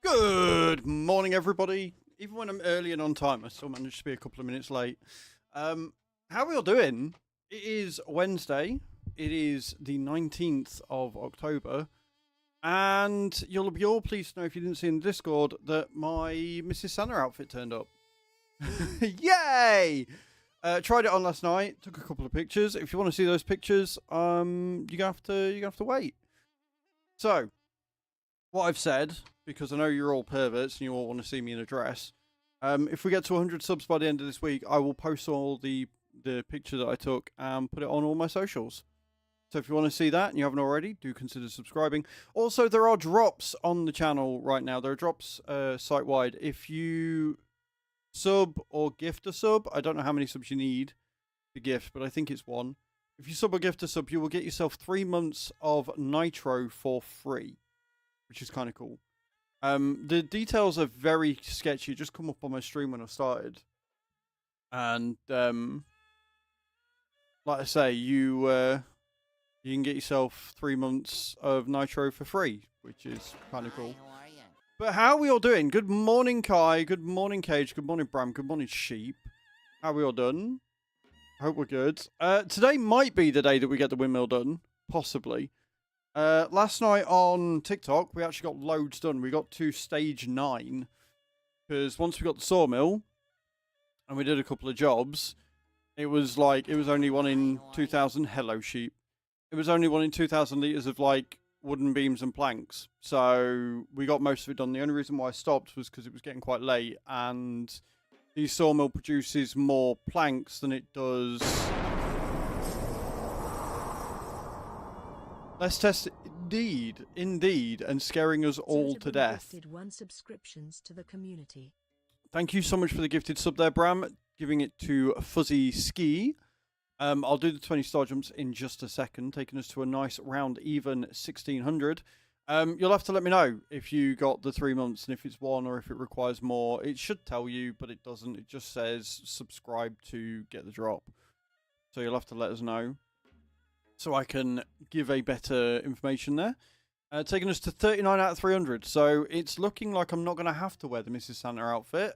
Good morning, everybody. Even when I'm early and on time, I still manage to be a couple of minutes late. How are we all doing? It is Wednesday. It is the 19th of October. And you'll be all pleased to know, if you didn't see in the Discord, that my Mrs. Santa outfit turned up. Yay! Tried it on last night. Took a couple of pictures. If you want to see those pictures, you're gonna have to wait. So, what I've said, because I know you're all perverts and you all want to see me in a dress, if we get to 100 subs by the end of this week, I will post all the picture that I took and put it on all my socials. So if you want to see that and you haven't already, do consider subscribing. Also, there are drops on the channel right now. There are drops site-wide. If you sub or gift a sub, I don't know how many subs you need to gift, but I think it's 1. If you sub or gift a sub, you will get yourself 3 months of Nitro for free, which is kind of cool. The details are very sketchy. It just come up on my stream when I started. And, like I say, you can get yourself 3 months of Nitro for free, which is kind of cool. But how are we all doing? Good morning, Kai. Good morning, Cage. Good morning, Bram. Good morning, Sheep. How are we all done? I hope we're good. Today might be the day that we get the windmill done. Possibly. Last night on TikTok, we actually got loads done. We got to stage 9. Because once we got the sawmill, and we did a couple of jobs, it was only 1 in 2,000. Hello, sheep. It was only 1 in 2,000 litres of, wooden beams and planks. So we got most of it done. The only reason why I stopped was because it was getting quite late, and the sawmill produces more planks than it does... Let's test it. Indeed, and scaring us all to death. 1 subscriptions to the community. Thank you so much for the gifted sub there, Bram. Giving it to Fuzzy Ski. I'll do the 20 star jumps in just a second, taking us to a nice round even 1,600. You'll have to let me know if you got the 3 months and if it's 1 or if it requires more. It should tell you, but it doesn't. It just says subscribe to get the drop. So you'll have to let us know, so I can give a better information there. Taking us to 39 out of 300. So it's looking like I'm not going to have to wear the Mrs. Santa outfit.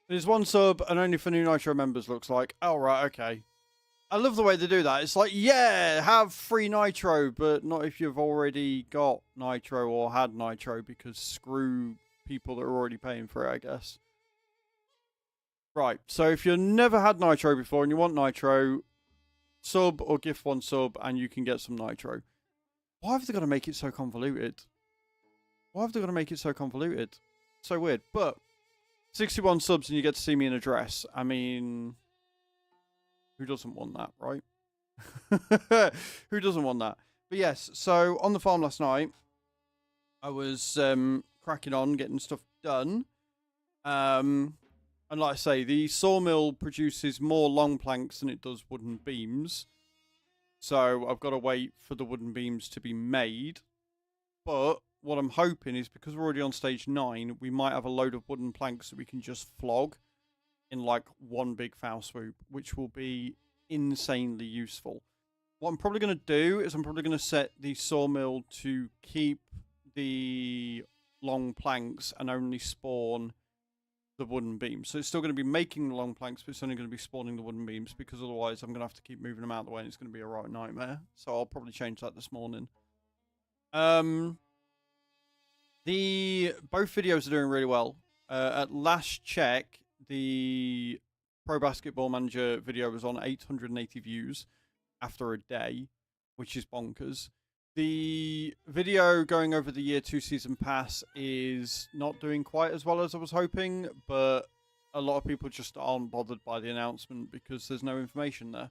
There's 1 sub and only for new Nitro members, looks like. Oh, right, okay. I love the way they do that. It's like, yeah, have free Nitro, but not if you've already got Nitro or had Nitro, because screw people that are already paying for it, I guess. Right, so if you've never had Nitro before and you want Nitro, sub or gift 1 sub and you can get some Nitro. Why have they got to make it so convoluted? Why have they got to make it so convoluted? So weird. But 61 subs and you get to see me in a dress. I mean, who doesn't want that, right? Who doesn't want that? But yes, so on the farm last night, I was cracking on, getting stuff done. And like I say, the sawmill produces more long planks than it does wooden beams. So I've got to wait for the wooden beams to be made. But what I'm hoping is, because we're already on stage 9, we might have a load of wooden planks that we can just flog in 1 big foul swoop, which will be insanely useful. What I'm probably going to do is I'm probably going to set the sawmill to keep the long planks and only spawn the wooden beams. So it's still going to be making the long planks, but it's only going to be spawning the wooden beams, because otherwise I'm going to have to keep moving them out of the way and it's going to be a right nightmare. So I'll probably change that this morning. Both videos are doing really well. At last check, the Pro Basketball Manager video was on 880 views after a day, which is bonkers. The video going over the Year 2 Season Pass is not doing quite as well as I was hoping, but a lot of people just aren't bothered by the announcement because there's no information there.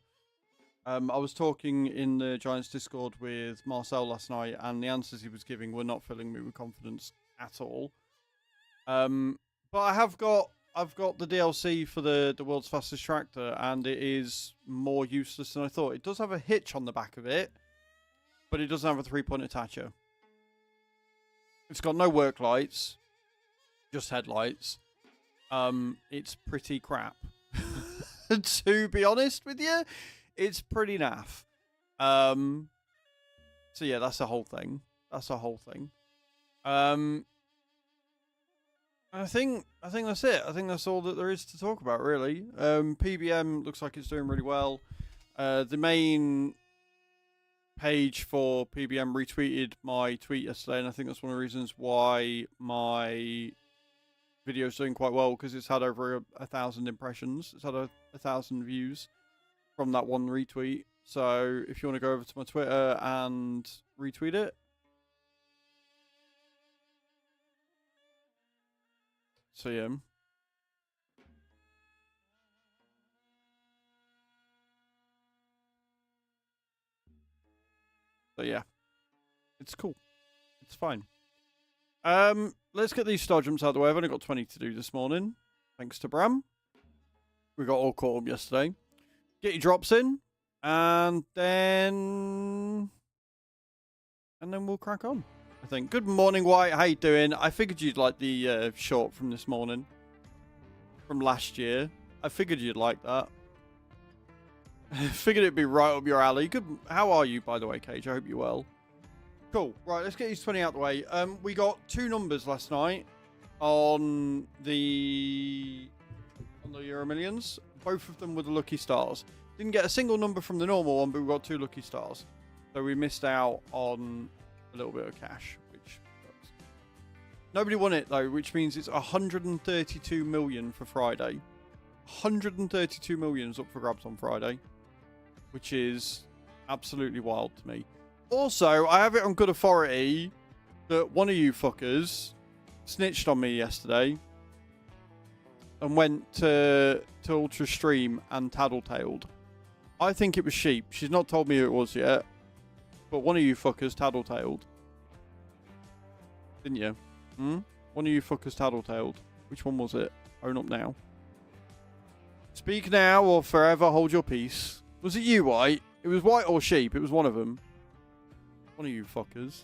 I was talking in the Giants Discord with Marcel last night, and the answers he was giving were not filling me with confidence at all. But I've got the DLC for the world's fastest tractor, and it is more useless than I thought. It does have a hitch on the back of it, but it doesn't have a 3-point attacher. It's got no work lights, just headlights. It's pretty crap. To be honest with you, it's pretty naff. So yeah, that's the whole thing. I think that's it. I think that's all that there is to talk about, really. PBM looks like it's doing really well. The main page for PBM retweeted my tweet yesterday, and I think that's one of the reasons why my video's doing quite well, because it's had over 1,000 impressions. It's had 1,000 views from that one retweet. So if you want to go over to my Twitter and retweet it. So yeah. So yeah. It's cool. It's fine. Let's get these star jumps out of the way. I've only got 20 to do this morning. Thanks to Bram. We got all caught up yesterday. Get your drops in. And then we'll crack on, I think. Good morning, White. How you doing? I figured you'd like the short from this morning. From last year. I figured you'd like that. I figured it'd be right up your alley. Good. How are you, by the way, Cage? I hope you're well. Cool. Right, let's get these 20 out the way. We got 2 numbers last night on the Euro Millions. Both of them were the lucky stars. Didn't get a single number from the normal one, but we got 2 lucky stars. So we missed out on a little bit of cash, which sucks. Nobody won it, though, which means it's 132 million for Friday. 132 million is up for grabs on Friday, which is absolutely wild to me. Also, I have it on good authority that one of you fuckers snitched on me yesterday and went to Ultra Stream and taddletailed. I think it was Sheep. She's not told me who it was yet, but one of you fuckers taddletailed. Didn't you? One of you fuckers taddletailed. Which one was it? Own up now. Speak now or forever hold your peace. Was it you, White? It was White or Sheep. It was one of them. One of you fuckers.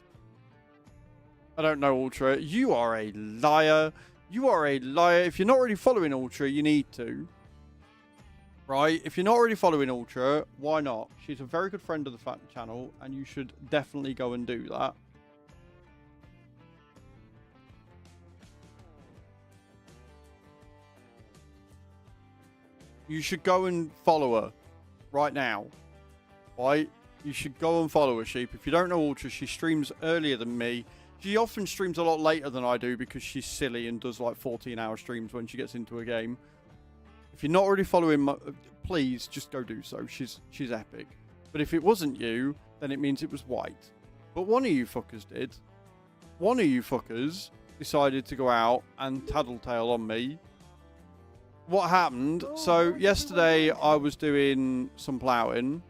I don't know, Ultra. You are a liar. You are a liar. If you're not already following Ultra, you need to. Right? If you're not already following Ultra, why not? She's a very good friend of the channel, and you should definitely go and do that. You should go and follow her right now. Right? You should go and follow her, Sheep. If you don't know Ultra, she streams earlier than me. She often streams a lot later than I do because she's silly and does like 14-hour streams when she gets into a game. If you're not already following, please just go do so. She's epic. But if it wasn't you, then it means it was White. But one of you fuckers did. One of you fuckers decided to go out and taddletail on me. What happened? So yesterday I was doing some ploughing.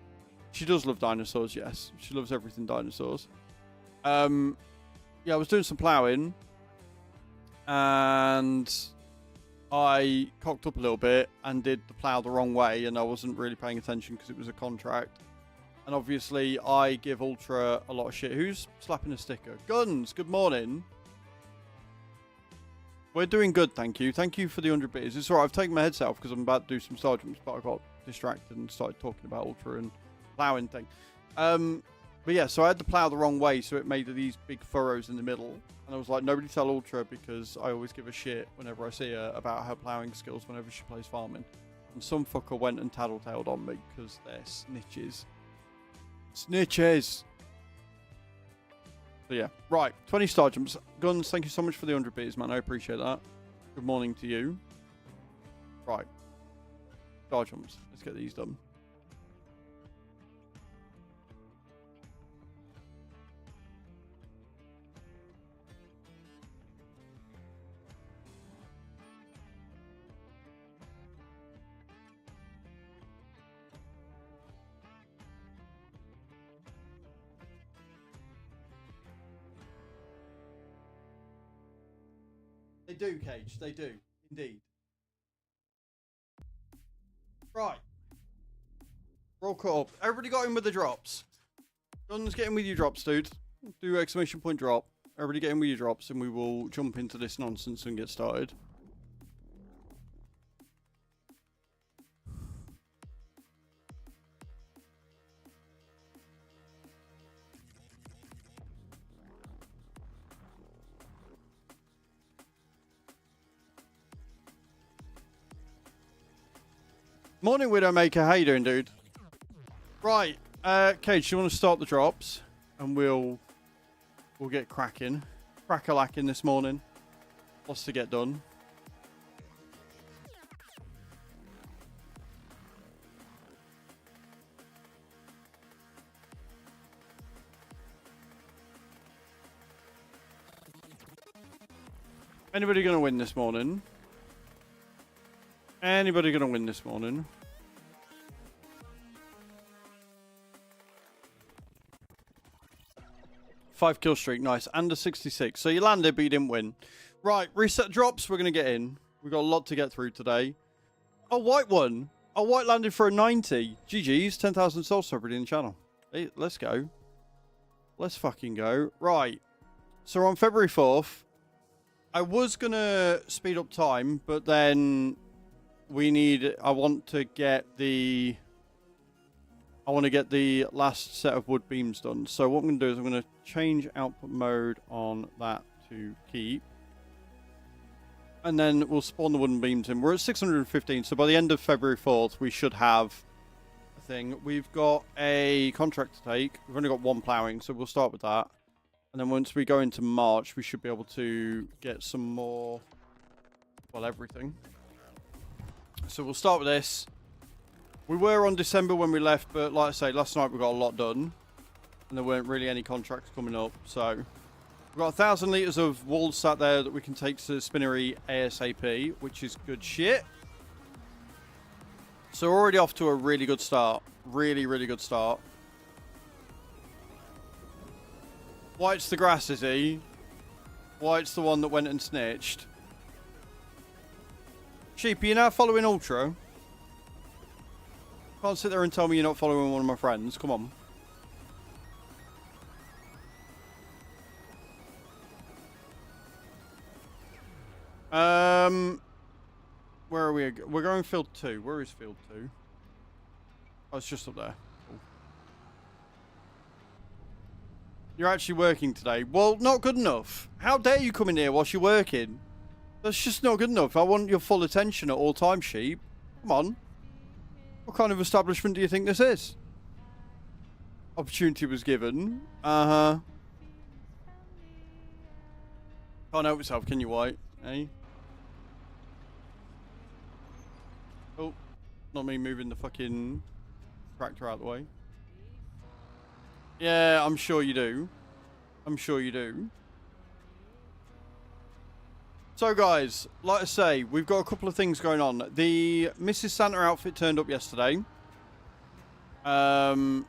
She does love dinosaurs, yes. She loves everything dinosaurs. Yeah, I was doing some ploughing. And I cocked up a little bit and did the plough the wrong way. And I wasn't really paying attention because it was a contract. And obviously, I give Ultra a lot of shit. Who's slapping a sticker? Guns, good morning. We're doing good, thank you. Thank you for the 100 bits. It's alright, I've taken my headset off because I'm about to do some star jumps, but I got distracted and started talking about Ultra and ploughing thing. But yeah, so I had to plough the wrong way, so it made these big furrows in the middle. And I was like, nobody tell Ultra, because I always give a shit whenever I see her about her ploughing skills whenever she plays farming. And some fucker went and taddletailed on me because they're snitches. Snitches! So yeah, right, 20 star jumps. Guns, thank you so much for the 100 bits, man. I appreciate that. Good morning to you. Right. Star jumps. Let's get these done. They do, Cage. They do. Indeed. Right. Roll call up. Everybody got in with the drops. Guns, get in with your drops, dude. Do exclamation point drop. Everybody get in with your drops and we will jump into this nonsense and get started. Morning, Widowmaker. How you doing, dude? Right. Cage, you want to start the drops? And we'll get cracking. Crack-a-lacking this morning. Lots to get done. Anybody going to win this morning? Anybody going to win this morning? Five kill streak, nice. And a 66. So you landed, but you didn't win. Right, reset drops, we're going to get in. We've got a lot to get through today. A white one. A white landed for a 90. GG's, 10,000 souls celebrity in the channel. Hey, let's go. Let's fucking go. Right. So we're on February 4th. I was going to speed up time, but then I want to get the last set of wood beams done. So what I'm going to do is I'm going to change output mode on that to keep. And then we'll spawn the wooden beams in. We're at 615, so by the end of February 4th, we should have a thing. We've got a contract to take. We've only got one ploughing, so we'll start with that. And then once we go into March, we should be able to get some more, well, everything. So we'll start with this. We were on December when we left, but like I say, last night we got a lot done. And there weren't really any contracts coming up, so... We've got 1,000 litres of wool sat there that we can take to the spinnery ASAP, which is good shit. So we're already off to a really good start. Really, really good start. White's the grass, is he? White's the one that went and snitched. Sheep, are you now following Ultra? Can't sit there and tell me you're not following one of my friends. Come on. Where are we? We're going field 2. Where is field 2? Oh, it's just up there. Cool. You're actually working today. Well, not good enough. How dare you come in here whilst you're working? That's just not good enough. I want your full attention at all times, sheep. Come on. What kind of establishment do you think this is? Opportunity was given. Uh-huh. Can't help yourself, can you, White? Eh? Oh, not me moving the fucking tractor out of the way. Yeah, I'm sure you do. I'm sure you do. So guys, like I say, we've got a couple of things going on. The Mrs. Santa outfit turned up yesterday. And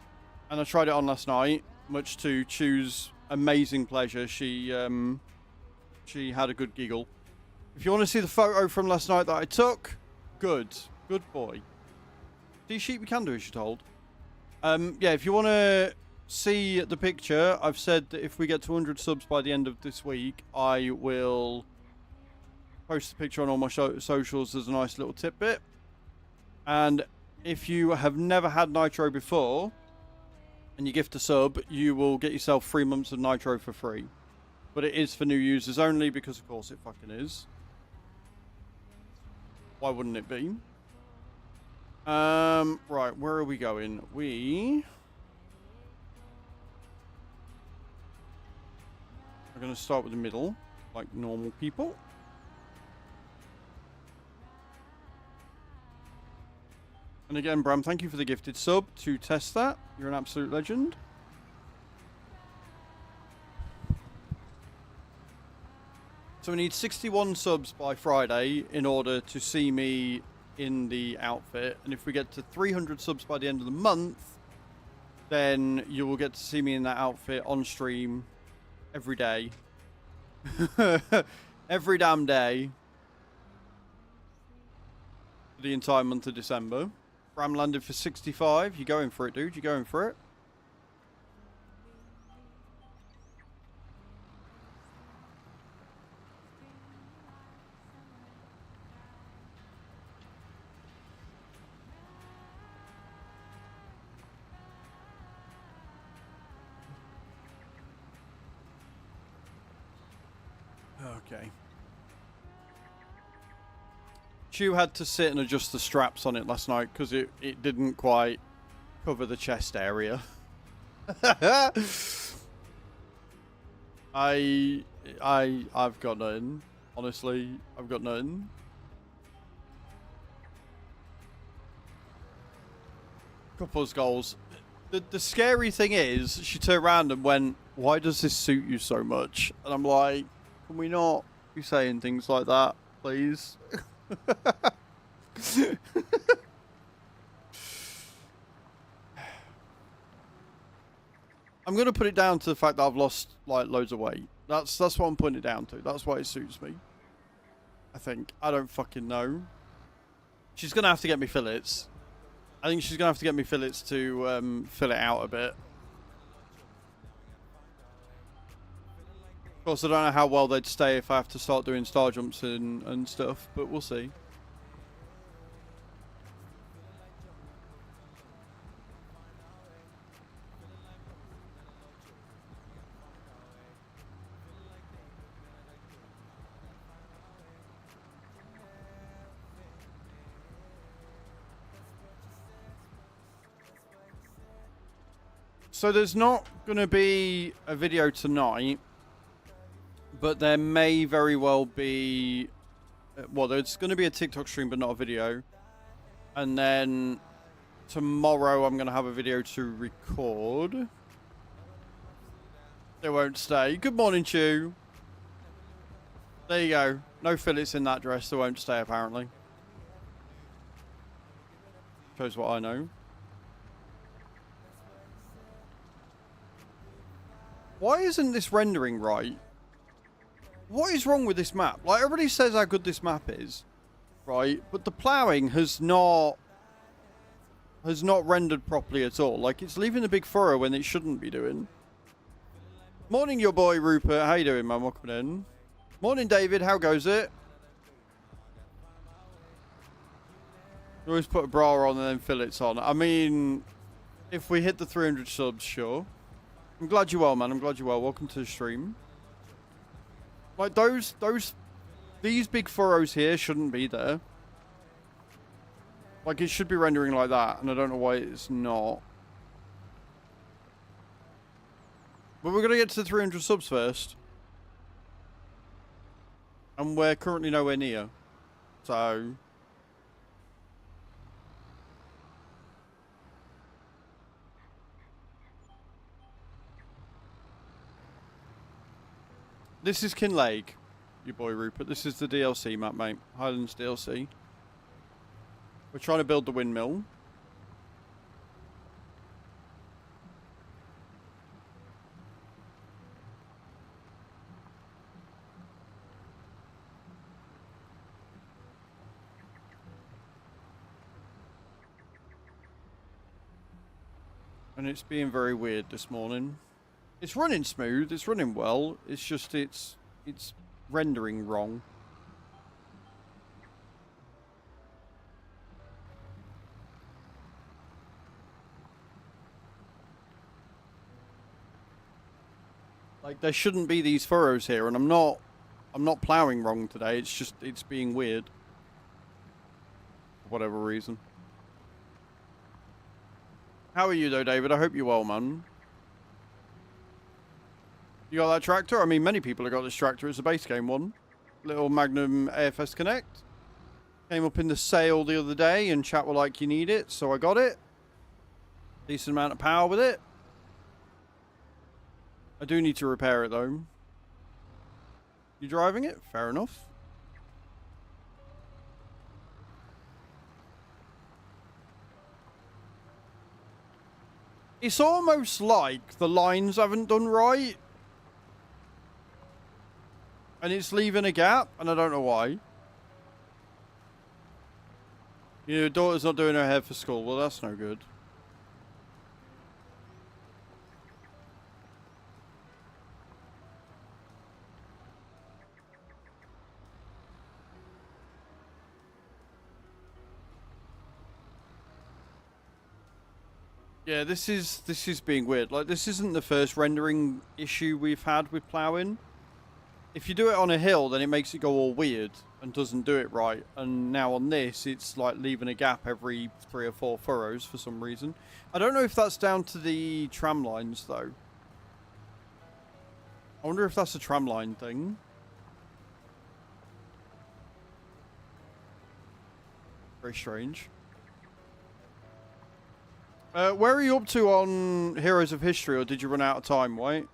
I tried it on last night, much to Chew's amazing pleasure. She had a good giggle. If you want to see the photo from last night that I took, good boy. See, sheep you can do as you're told. Yeah, if you want to see the picture, I've said that if we get to 100 subs by the end of this week, I will post the picture on all my socials as a nice little tidbit. And if you have never had Nitro before and you gift a sub, you will get yourself 3 months of Nitro for free. But it is for new users only because, of course, it fucking is. Why wouldn't it be? Right, where are we going? We are going to start with the middle, like normal people. And again, Bram, thank you for the gifted sub to test that. You're an absolute legend. So we need 61 subs by Friday in order to see me in the outfit. And if we get to 300 subs by the end of the month, then you will get to see me in that outfit on stream every day. Every damn day. For the entire month of December. Bram landed for 65. You going for it, dude? You going for it? Okay. Chew had to sit and adjust the straps on it last night because it didn't quite cover the chest area. I've got nothing. Honestly, I've got nothing. Couple's goals. The scary thing is, she turned around and went, "Why does this suit you so much?" And I'm like, "Can we not be saying things like that, please?" I'm gonna put it down to the fact that I've lost like loads of weight. That's what I'm putting it down to. That's why it suits me. I think. I don't fucking know. She's gonna have to get me fillets. I think she's gonna have to get me fillets to fill it out a bit. Of course, I don't know how well they'd stay if I have to start doing star jumps and stuff, but we'll see. So there's not going to be a video tonight, but there may very well be... Well, there's going to be a TikTok stream, but not a video. And then tomorrow I'm going to have a video to record. They won't stay. Good morning, Chew. There you go. No fillets in that dress. They won't stay, apparently. Shows what I know. Why isn't this rendering right? What is wrong with this map? Like, everybody says how good this map is, right? But the ploughing has not rendered properly at all. Like, it's leaving a big furrow when it shouldn't be doing. Morning, your boy Rupert. How you doing, man? Welcome in. Morning, David. How goes it? You always put a bra on and then fillets on. I mean, if we hit the 300 subs, sure. I'm glad you're well, man. I'm glad you're well. Welcome to the stream. Like, these big furrows here shouldn't be there. Like, it should be rendering like that, and I don't know why it's not. But we're going to get to the 300 subs first. And we're currently nowhere near. So... This is Kinlake, your boy Rupert. This is the DLC map, mate. Highlands DLC. We're trying to build the windmill. And it's being very weird this morning. It's running smooth, it's running well, it's just it's rendering wrong. Like, there shouldn't be these furrows here, and I'm not ploughing wrong today, it's just it's being weird. For whatever reason. How are you though, David? I hope you're well, man. You got that tractor? I mean, many people have got this tractor. It's a base game one. Little Magnum AFS Connect. Came up in the sale the other day and chat were like, you need it, so I got it. Decent amount of power with it. I do need to repair it though. You driving it? Fair enough. It's almost like the lines haven't done right. And it's leaving a gap, and I don't know why. Your daughter's not doing her hair for school. Well, that's no good. Yeah, this is being weird. Like, this isn't the first rendering issue we've had with ploughing. if you do it on a hill, then it makes it go all weird and doesn't do it right. And now on this, it's like leaving a gap every 3 or 4 furrows for some reason. I don't know if that's down to the tram lines, though. I wonder if that's a tram line thing. Very strange. Where are you up to on Heroes of History, or did you run out of time, White?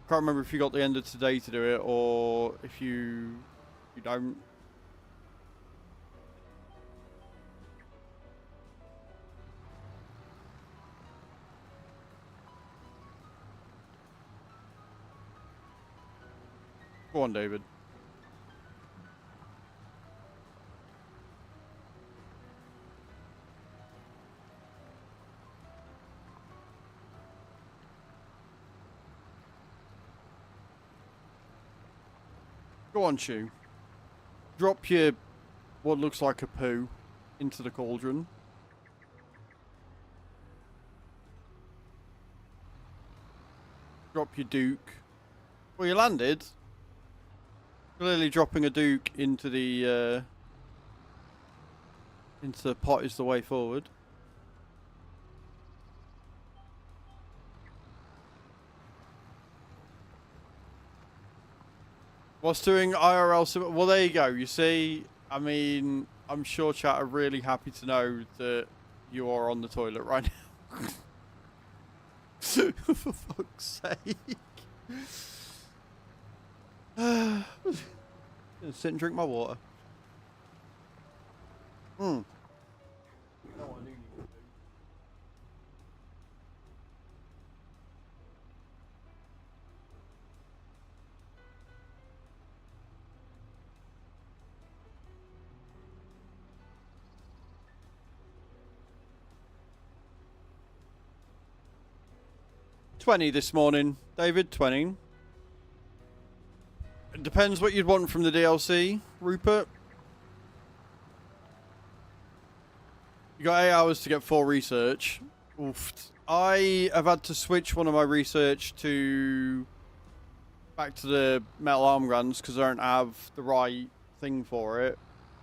Can't remember if you got the end of today to do it, or if you don't. Go on, David. Go on, Chew. Drop your what looks like a poo into the cauldron. Drop your Duke. Well, you landed. Clearly dropping a Duke into the pot is the way forward. What's doing IRL? Well, there you go. You see, I mean, I'm sure chat are really happy to know that you are on the toilet right now. For fuck's sake. Sit and drink my water. No, I do need to do. $20 this morning, David. 20. It depends what you'd want from the DLC, Rupert. You got 8 hours to get 4 research. Oof. I have had to switch one of my research back to the metal arm guns because I don't have the right thing for it,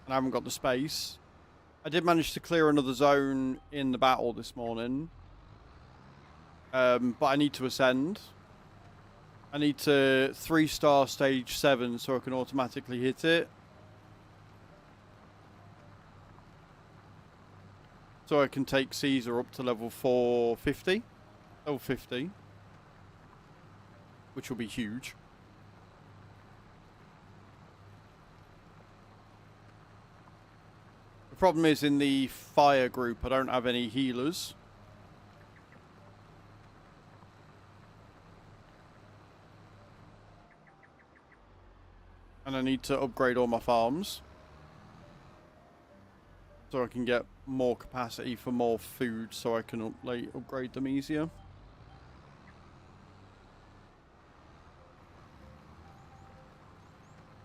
and I haven't got the space. I did manage to clear another zone in the battle this morning. But I need to ascend. I need to 3-star stage 7 so I can automatically hit it. So I can take Caesar up to level 450. Level 50. Which will be huge. The problem is in the fire group I don't have any healers. And I need to upgrade all my farms. So I can get more capacity for more food so I can upgrade them easier.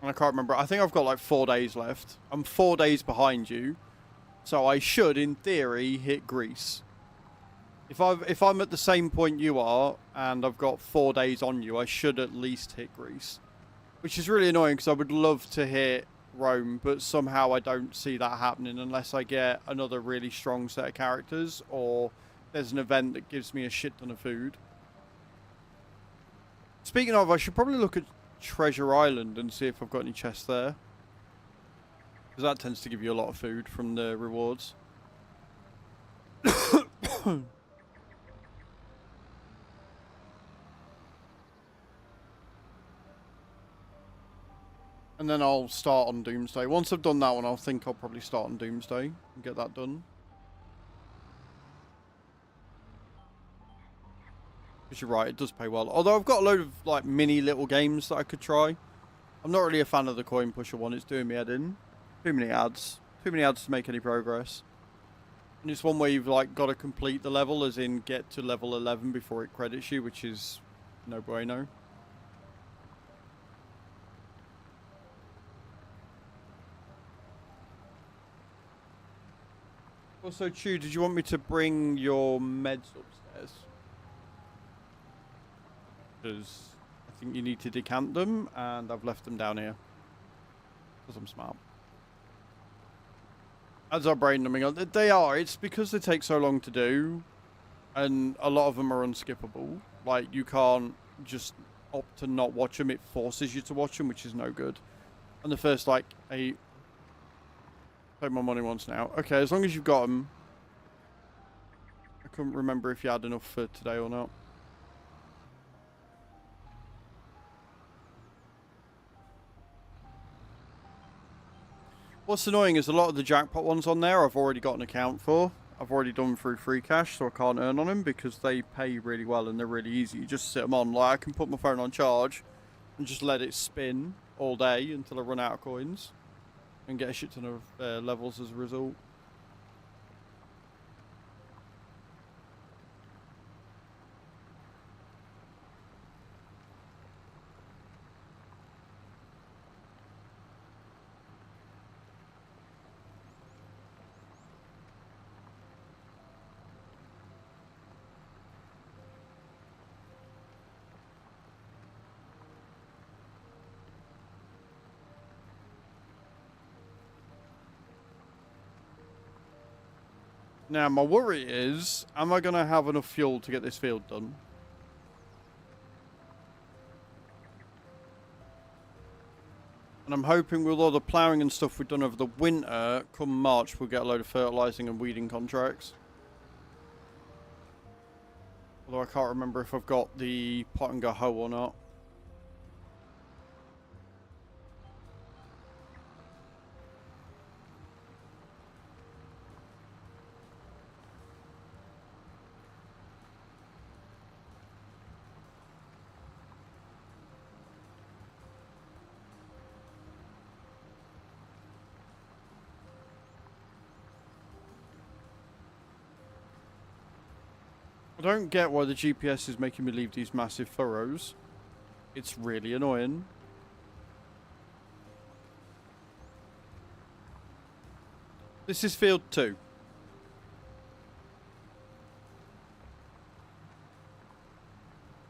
And I can't remember. I think I've got like 4 days left. I'm 4 days behind you. So I should, in theory, hit Greece. If I'm at the same point you are, and I've got 4 days on you, I should at least hit Greece. Which is really annoying because I would love to hit Rome, but somehow I don't see that happening unless I get another really strong set of characters or there's an event that gives me a shit ton of food. Speaking of, I should probably look at Treasure Island and see if I've got any chests there. Because that tends to give you a lot of food from the rewards. And then I'll start on Doomsday. Once I've done that one, I'll probably start on Doomsday and get that done. Because you're right, it does pay well. Although I've got a load of like mini little games that I could try. I'm not really a fan of the coin pusher one. It's doing me head in. Too many ads. Too many ads to make any progress. And it's one where you've like got to complete the level, as in get to level 11 before it credits you, which is no bueno. Also, Chew, did you want me to bring your meds upstairs? Because I think you need to decant them, and I've left them down here. Because I'm smart. As our brain numbing, they are. It's because they take so long to do, and a lot of them are unskippable. Like, you can't just opt to not watch them. It forces you to watch them, which is no good. And the first, like, 8... Take my money once now. Okay, as long as you've got them. I couldn't remember if you had enough for today or not. What's annoying is a lot of the jackpot ones on there I've already got an account for. I've already done through free cash, so I can't earn on them because they pay really well and they're really easy. You just sit them on. Like, I can put my phone on charge and just let it spin all day until I run out of coins and get a shit ton of levels as a result. Now, my worry is, am I going to have enough fuel to get this field done? And I'm hoping with all the ploughing and stuff we've done over the winter, come March, we'll get a load of fertilising and weeding contracts. Although I can't remember if I've got the pot and go hoe or not. I don't get why the GPS is making me leave these massive furrows. It's really annoying. This is field 2.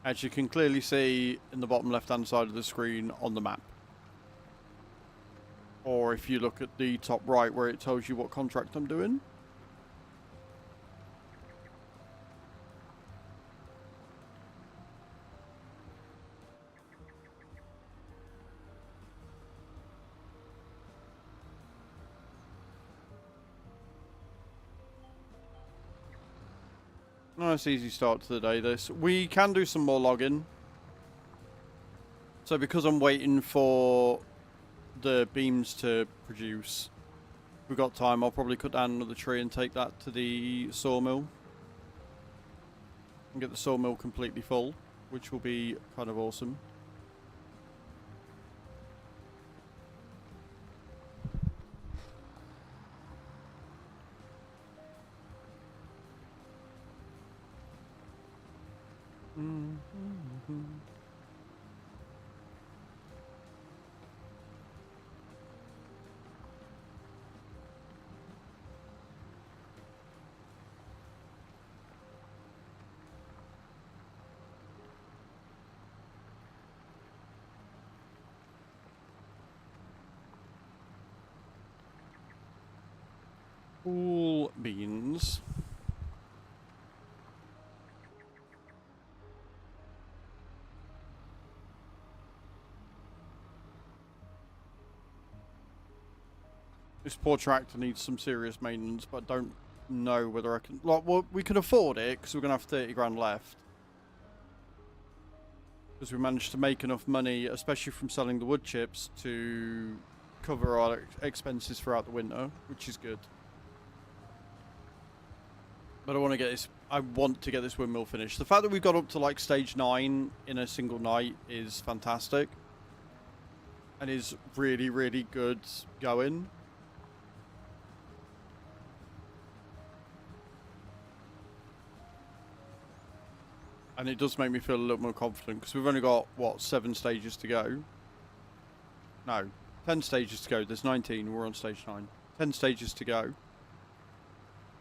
As you can clearly see in the bottom left hand side of the screen on the map. Or if you look at the top right where it tells you what contract I'm doing. Nice easy start to the day this. We can do some more logging. So because I'm waiting for the beams to produce, we've got time. I'll probably cut down another tree and take that to the sawmill. And get the sawmill completely full, which will be kind of awesome. Cool beans. This poor tractor needs some serious maintenance, but I don't know whether I can... Like, well, we can afford it, because we're going to have 30 grand left. Because we managed to make enough money, especially from selling the wood chips, to cover our expenses throughout the winter, which is good. But I want to get this... I want to get this windmill finished. The fact that we got up to, like, stage 9 in a single night is fantastic. And is really, really good going. And it does make me feel a little more confident, because we've only got, what, 7 stages to go? No, 10 stages to go. There's 19, we're on stage 9. 10 stages to go.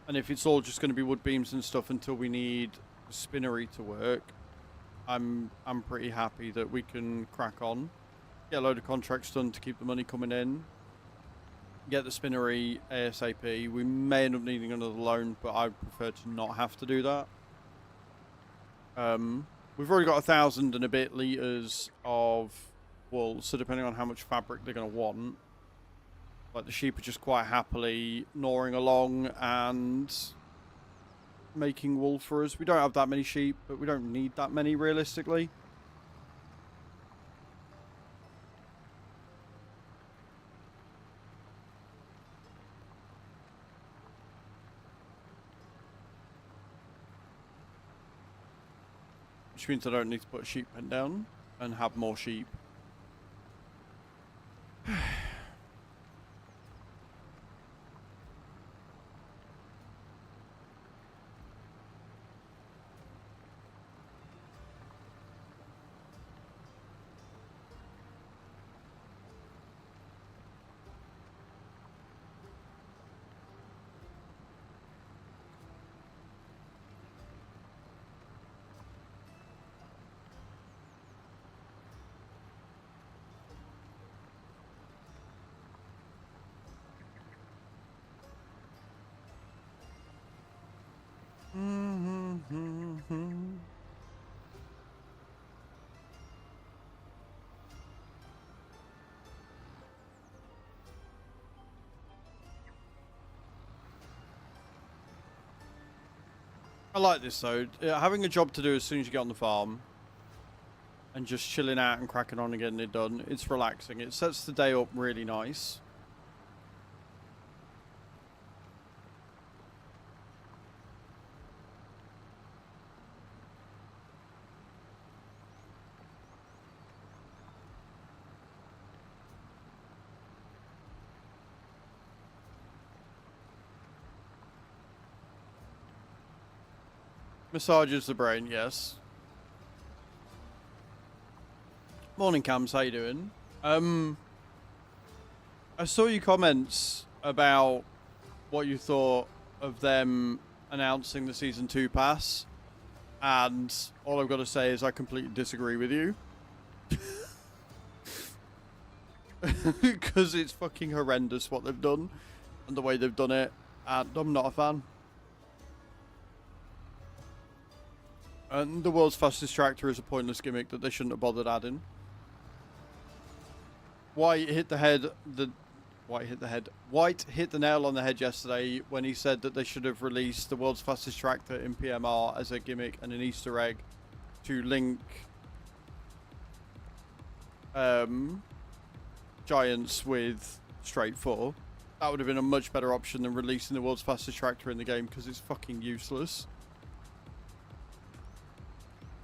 And if it's all just going to be wood beams and stuff until we need the spinnery to work, I'm pretty happy that we can crack on, get a load of contracts done to keep the money coming in, get the spinnery ASAP. We may end up needing another loan, but I prefer to not have to do that. We've already got 1,000 and a bit litres of wool, so depending on how much fabric they're going to want, like the sheep are just quite happily gnawing along and making wool for us. We don't have that many sheep, but we don't need that many realistically. Which means I don't need to put a sheep pen down and have more sheep. I like this though. Having a job to do as soon as you get on the farm and just chilling out and cracking on and getting it done. It's relaxing. It sets the day up really nice. Massages the brain, yes. Morning, Cams. How you doing? I saw your comments about what you thought of them announcing the Season 2 pass. And all I've got to say is I completely disagree with you. Because it's fucking horrendous what they've done. And the way they've done it. And I'm not a fan. And the world's fastest tractor is a pointless gimmick that they shouldn't have bothered adding. White hit the nail on the head yesterday when he said that they should have released the world's fastest tractor in PMR as a gimmick and an Easter egg to link Giants with Straight 4. That would have been a much better option than releasing the world's fastest tractor in the game because it's fucking useless.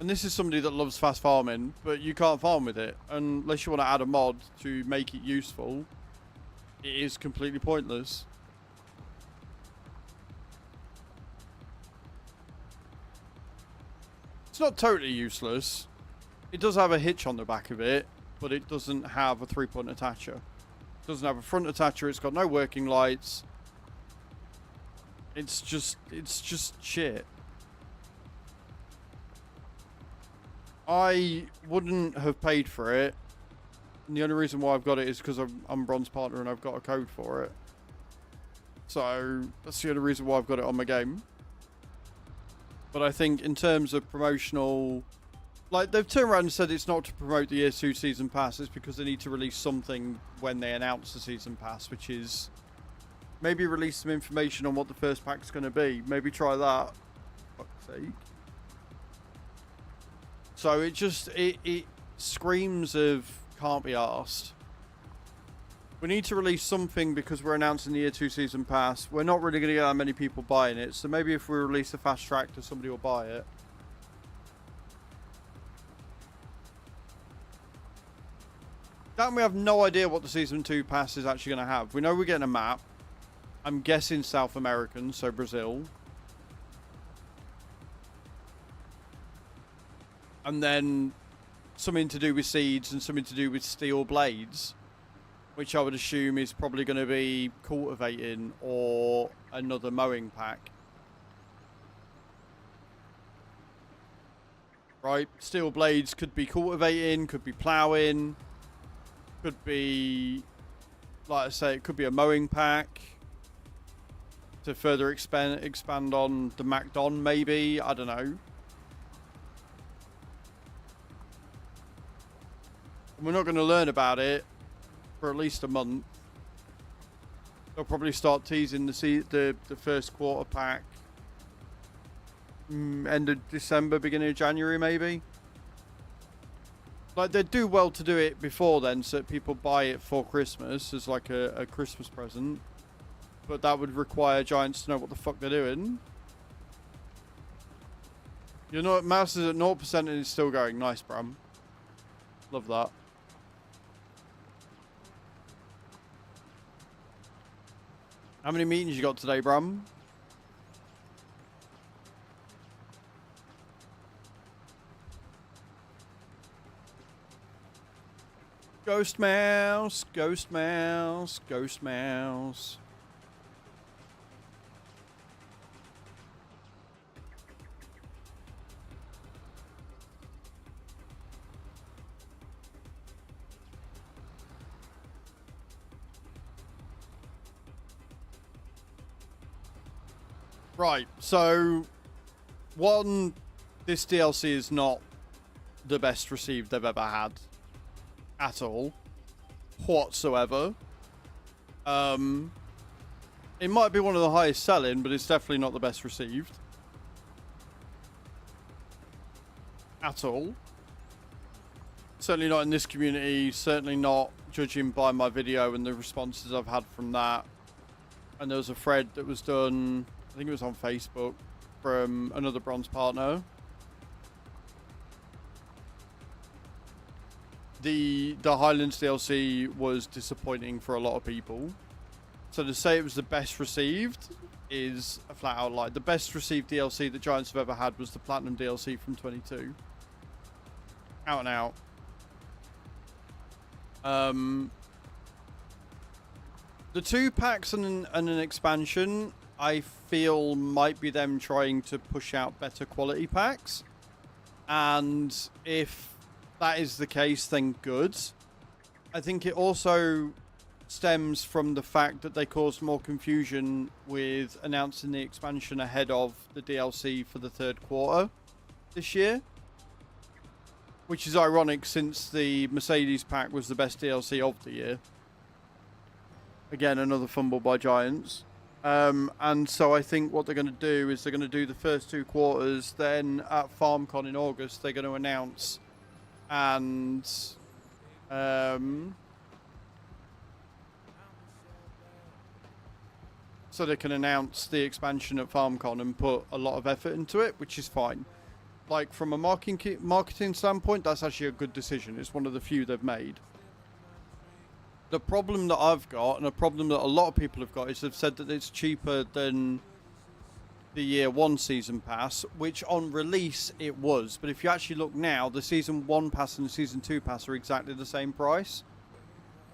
And this is somebody that loves fast farming, but you can't farm with it unless you want to add a mod to make it useful. It is completely pointless. It's not totally useless. It does have a hitch on the back of it, but it doesn't have a 3-point attacher. It doesn't have a front attacher. It's got no working lights. It's just shit. I wouldn't have paid for it. And the only reason why I've got it is because I'm bronze partner and I've got a code for it. So that's the only reason why I've got it on my game. But I think in terms of promotional, like they've turned around and said it's not to promote the Year 2 season pass, it's because they need to release something when they announce the season pass, which is maybe release some information on what the first pack's going to be. Maybe try that. For fuck's sake. So it screams of can't be arsed. We need to release something because we're announcing the Year 2 season pass. We're not really going to get that many people buying it, so maybe if we release a fast tractor, somebody will buy it. Then we have no idea what the Season 2 pass is actually going to have. We know we're getting a map. I'm guessing South American, so Brazil. And then something to do with seeds and something to do with steel blades, which I would assume is probably going to be cultivating or another mowing pack. right? Steel blades could be cultivating, could be ploughing, could be, like I say, it could be a mowing pack to further expand on the MacDon, maybe. I don't know. And we're not going to learn about it for at least a month. They'll probably start teasing the first quarter pack end of December, beginning of January, maybe. Like, they'd do well to do it before then, so that people buy it for Christmas as like a Christmas present. But that would require Giants to know what the fuck they're doing. You know, Mouse is at 0% and it's still going. Nice, Bram. Love that. How many meetings you got today, Bram? Ghost mouse, ghost mouse, ghost mouse. Right, so one, this DLC is not the best received they've ever had. At all. Whatsoever. It might be one of the highest selling, but it's definitely not the best received. At all. Certainly not in this community, certainly not judging by my video and the responses I've had from that. And there was a thread that was done, I think it was on Facebook, from another bronze partner. The Highlands DLC was disappointing for a lot of people. So to say it was the best received is a flat out lie. The best received DLC that Giants have ever had was the Platinum DLC from 22. Out and out. The 2 packs and an expansion, I feel might be them trying to push out better quality packs. And if that is the case, then good. I think it also stems from the fact that they caused more confusion with announcing the expansion ahead of the DLC for the 3rd quarter this year. Which is ironic since the Mercedes pack was the best DLC of the year. Again, another fumble by Giants. And so I think what they're going to do is they're going to do the first 2 quarters. Then at FarmCon in August, they're going to announce and so they can announce the expansion at FarmCon and put a lot of effort into it, which is fine. Like, from a marketing standpoint, that's actually a good decision. It's one of the few they've made. The problem that I've got, and a problem that a lot of people have got, is they've said that it's cheaper than the year 1 season pass, which on release it was. But if you actually look now, the season 1 pass and the season 2 pass are exactly the same price.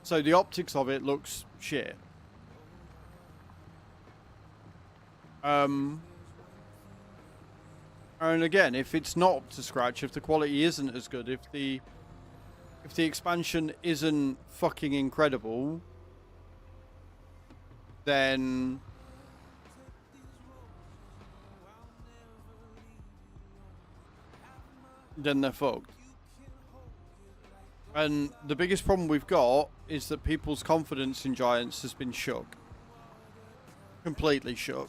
So the optics of it looks shit. And again, if it's not up to scratch, if the quality isn't as good, if the expansion isn't fucking incredible, then they're fucked. And the biggest problem we've got is that people's confidence in Giants has been shook. Completely shook.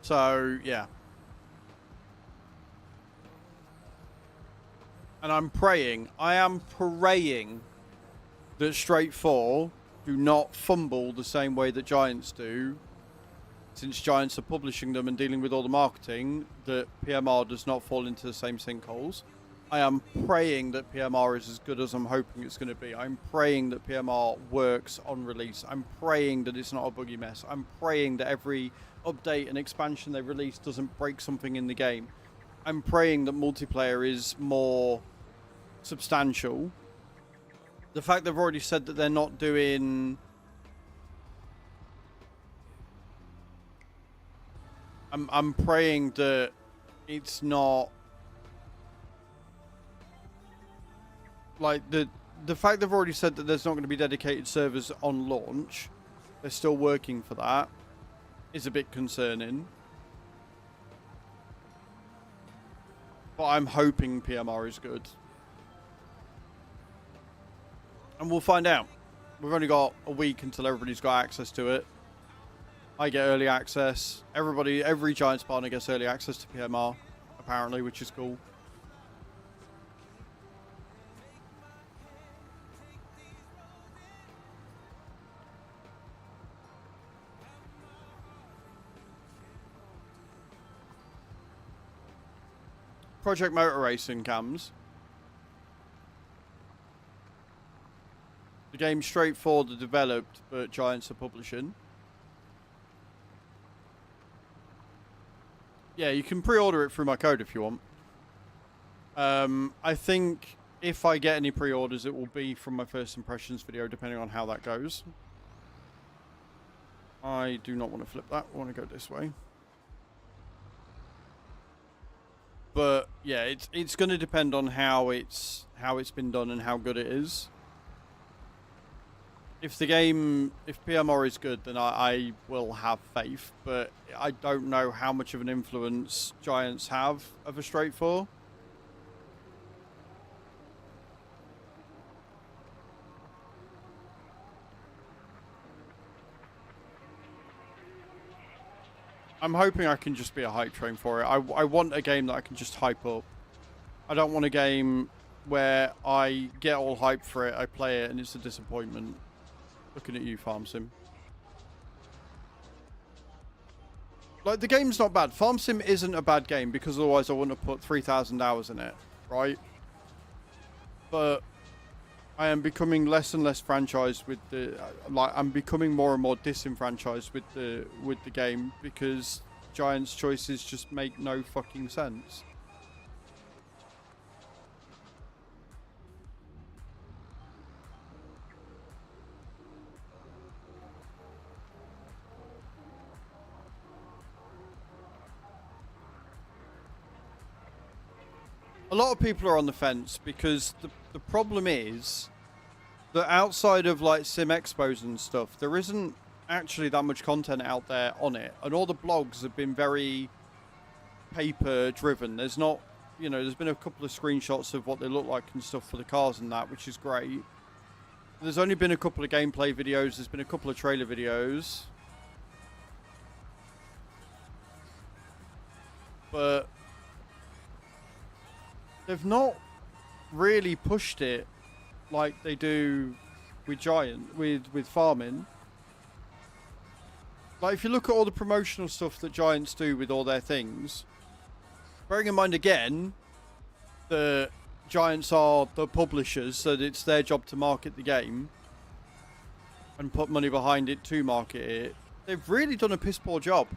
So, yeah. And I am praying that Straight 4 do not fumble the same way that Giants do, since Giants are publishing them and dealing with all the marketing, that PMR does not fall into the same sinkholes. I am praying that PMR is as good as I'm hoping it's going to be. I'm praying that PMR works on release. I'm praying that it's not a buggy mess. I'm praying that every update and expansion they release doesn't break something in the game. I'm praying that multiplayer is more substantial. The fact they've already said that they're not doing... I'm praying that it's not... Like, the fact they've already said that there's not going to be dedicated servers on launch, they're still working for that, is a bit concerning. But I'm hoping PMR is good. And we'll find out. We've only got a week until everybody's got access to it. I get early access. Every Giants partner gets early access to PMR, apparently, which is cool. Project Motor Racing comes. The game's straightforward and developed, but Giants are publishing. Yeah, you can pre-order it through my code if you want. I think if I get any pre-orders, it will be from my first impressions video, depending on how that goes. I do not want to flip that. I want to go this way. But yeah, it's going to depend on how it's been done and how good it is. If PMR is good, then I will have faith. But I don't know how much of an influence Giants have of a straight 4. I'm hoping I can just be a hype train for it. I want a game that I can just hype up. I don't want a game where I get all hyped for it, I play it, and it's a disappointment. Looking at you, Farm Sim. Like, the game's not bad. Farm Sim isn't a bad game, because otherwise I wouldn't have put 3,000 hours in it, right? But I am becoming less and less franchised with the... like, I'm becoming more and more disenfranchised with the game, because Giants' choices just make no fucking sense. A lot of people are on the fence because the problem is that outside of like Sim Expos and stuff, there isn't actually that much content out there on it. And all the blogs have been very paper driven. There's not, you know, there's been a couple of screenshots of what they look like and stuff for the cars and that, which is great. There's only been a couple of gameplay videos. There's been a couple of trailer videos. But they've not really pushed it like they do with with farming. Like, if you look at all the promotional stuff that Giants do with all their things, bearing in mind again the Giants are the publishers, so that it's their job to market the game and put money behind it to market it, they've really done a piss poor job.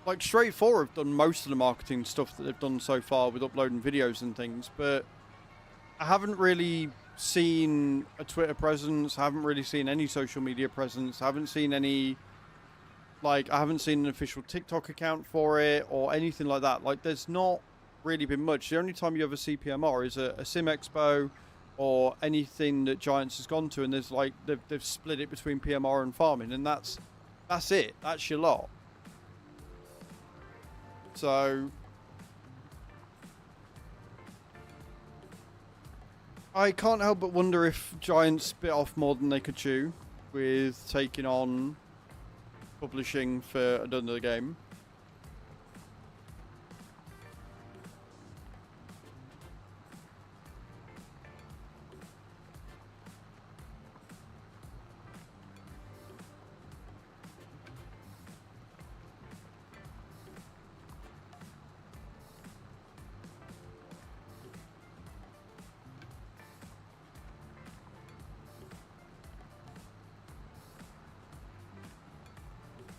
Like, Straight 4 have done most of the marketing stuff that they've done so far with uploading videos and things, but I haven't really seen a Twitter presence, I haven't really seen any social media presence, I haven't seen any, like, I haven't seen an official TikTok account for it or anything like that. Like, there's not really been much. The only time you ever see PMR is a Sim Expo or anything that Giants has gone to, and there's like, they've split it between PMR and farming, and that's it. That's your lot. So I can't help but wonder if Giants bit off more than they could chew with taking on publishing for another game.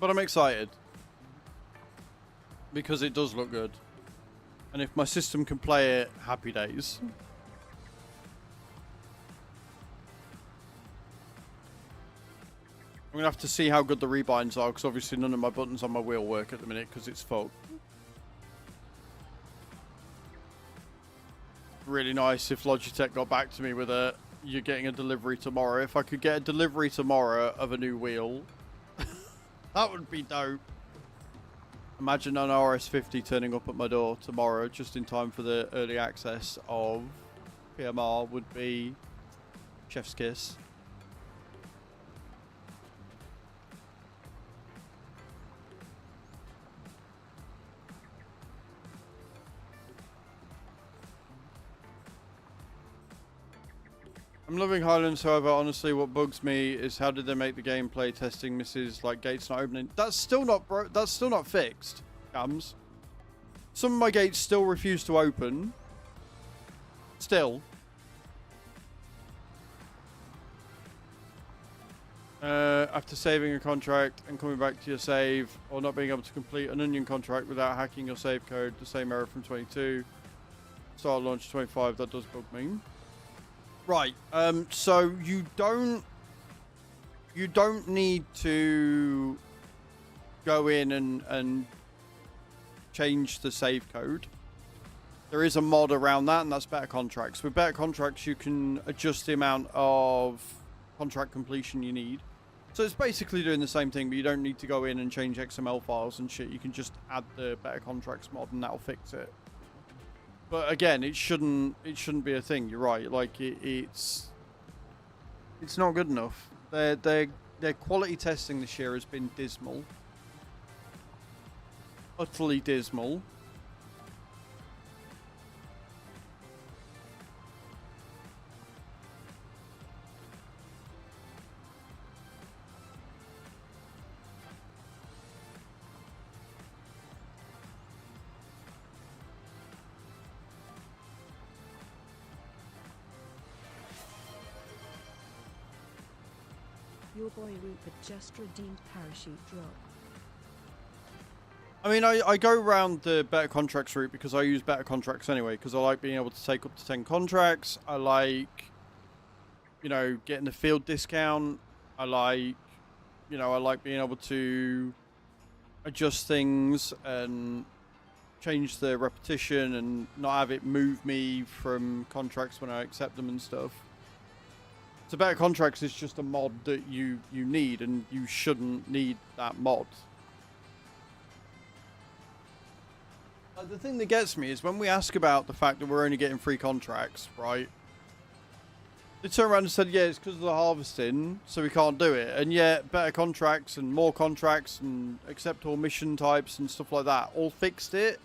But I'm excited because it does look good. And if my system can play it, happy days. I'm going to have to see how good the rebinds are, because obviously none of my buttons on my wheel work at the minute because it's fucked. Really nice if Logitech got back to me with a, you're getting a delivery tomorrow. If I could get a delivery tomorrow of a new wheel, that would be dope. Imagine an RS50 turning up at my door tomorrow just in time for the early access of PMR would be chef's kiss. I'm loving Highlands, however, honestly, what bugs me is how did they make the gameplay testing misses like gates not opening? That's still not fixed, Cams. Some of my gates still refuse to open. Still. After saving a contract and coming back to your save, or not being able to complete an onion contract without hacking your save code, the same error from 22. Start launch 25, that does bug me. Right, so you don't need to go in and change the save code. There is a mod around that, and that's better contracts. With better contracts, you can adjust the amount of contract completion you need. So it's basically doing the same thing, but you don't need to go in and change XML files and shit. You can just add the better contracts mod, and that'll fix it. But again, it shouldn't be a thing. You're right. Like it's not good enough. Their quality testing this year has been dismal, utterly dismal. Your boy Rupert just redeemed parachute drop. I mean, I go around the better contracts route because I use better contracts anyway, because I like being able to take up to 10 contracts. I like, you know, getting the field discount. I like being able to adjust things and change the repetition and not have it move me from contracts when I accept them and stuff. So better contracts is just a mod that you need, and you shouldn't need that mod. The thing that gets me is when we ask about the fact that we're only getting free contracts, right? They turned around and said, yeah, it's because of the harvesting, so we can't do it. And yet, better contracts and more contracts and accept all mission types and stuff like that all fixed it.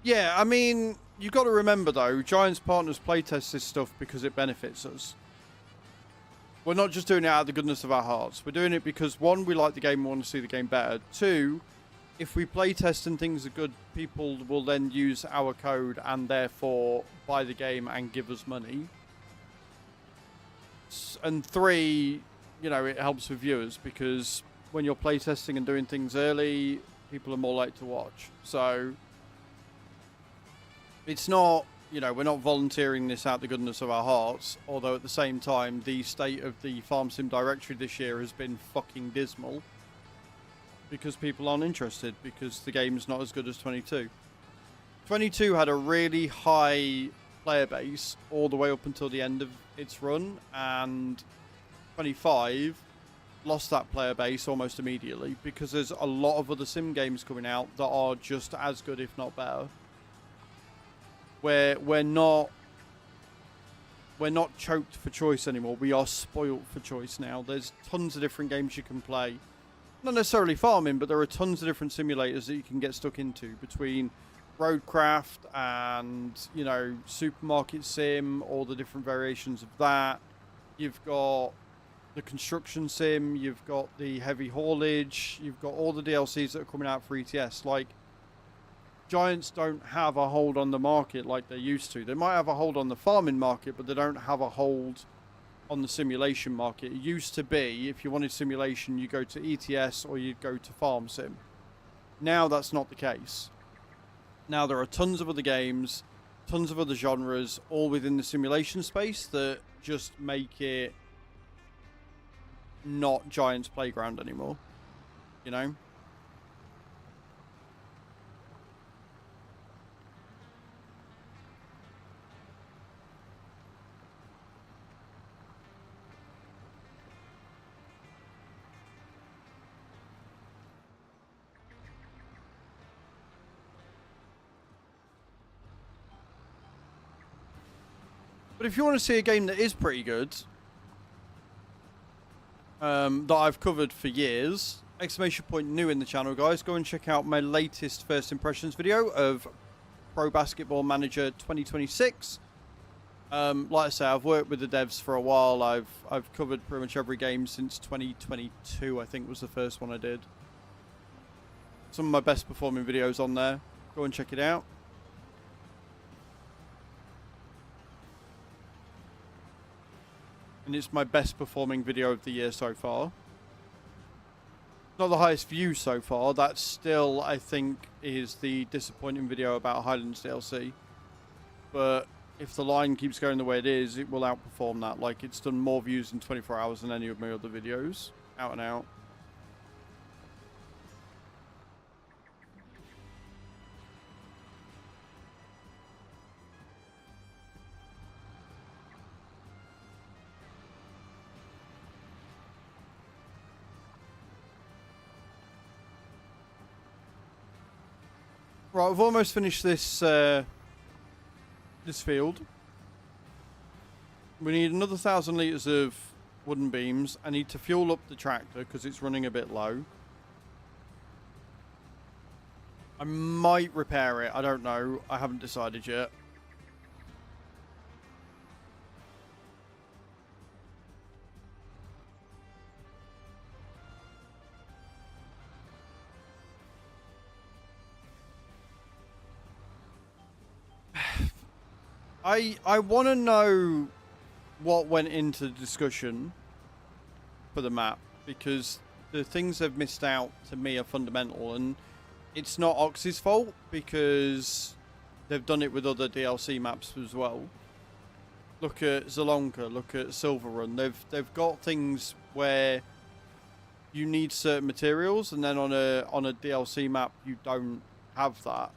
Yeah, I mean, you've got to remember, though, Giants Partners playtest this stuff because it benefits us. We're not just doing it out of the goodness of our hearts. We're doing it because, one, we like the game and want to see the game better. Two, if we playtest and things are good, people will then use our code and therefore buy the game and give us money. And three, you know, it helps with viewers because when you're playtesting and doing things early, people are more likely to watch. So it's not, you know, we're not volunteering this out the goodness of our hearts, although at the same time, the state of the Farm Sim directory this year has been fucking dismal because people aren't interested because the game's not as good as 22. 22 had a really high player base all the way up until the end of its run, and 25 lost that player base almost immediately because there's a lot of other sim games coming out that are just as good, if not better. We're not choked for choice anymore. We are spoilt for choice now. There's tons of different games you can play. Not necessarily farming, but there are tons of different simulators that you can get stuck into between roadcraft and, you know, supermarket sim, all the different variations of that. You've got the construction sim, you've got the heavy haulage, you've got all the DLCs that are coming out for ETS. Like, Giants don't have a hold on the market like they used to. They might have a hold on the farming market, but they don't have a hold on the simulation market. It used to be, if you wanted simulation, you go to ETS or you'd go to Farm Sim. Now that's not the case. Now there are tons of other games, tons of other genres, all within the simulation space that just make it not Giant's Playground anymore. You know? But if you want to see a game that is pretty good, that I've covered for years, exclamation point new in the channel, guys, go and check out my latest first impressions video of Pro Basketball Manager 2026. Like I say, I've worked with the devs for a while. I've covered pretty much every game since 2022, I think was the first one I did. Some of my best performing videos on there. Go and check it out. And it's my best performing video of the year so far. Not the highest view so far. That still, I think, is the disappointing video about Highlands DLC. But if the line keeps going the way it is, it will outperform that. Like, it's done more views in 24 hours than any of my other videos. Out and out. Right, I've almost finished this this field. We need another 1,000 litres of wooden beams. I need to fuel up the tractor because it's running a bit low. I might repair it. I don't know. I haven't decided yet. I want to know what went into the discussion for the map, because the things they've missed out to me are fundamental, and it's not Ox's fault because they've done it with other DLC maps as well. Look at Zalonka, look at Silver Run. They've got things where you need certain materials, and then on a DLC map you don't have that.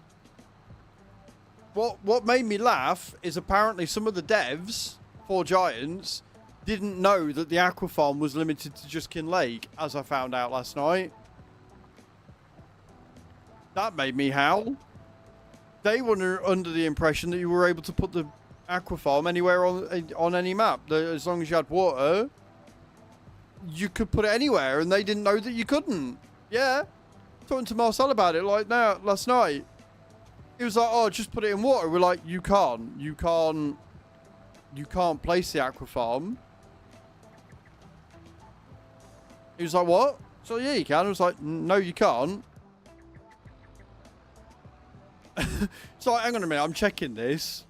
What made me laugh is apparently some of the devs for Giants didn't know that the aqua farm was limited to just Kinlake, as I found out last night. That made me howl. They were under the impression that you were able to put the aqua farm anywhere on any map. As long as you had water, you could put it anywhere, and they didn't know that you couldn't. Yeah. Talking to Marcel about it last night. He was like, oh, just put it in water. We're like, you can't place the aqua farm. He was like, what? So yeah, you can. I was like, no, you can't. It's like, hang on a minute, I'm checking this.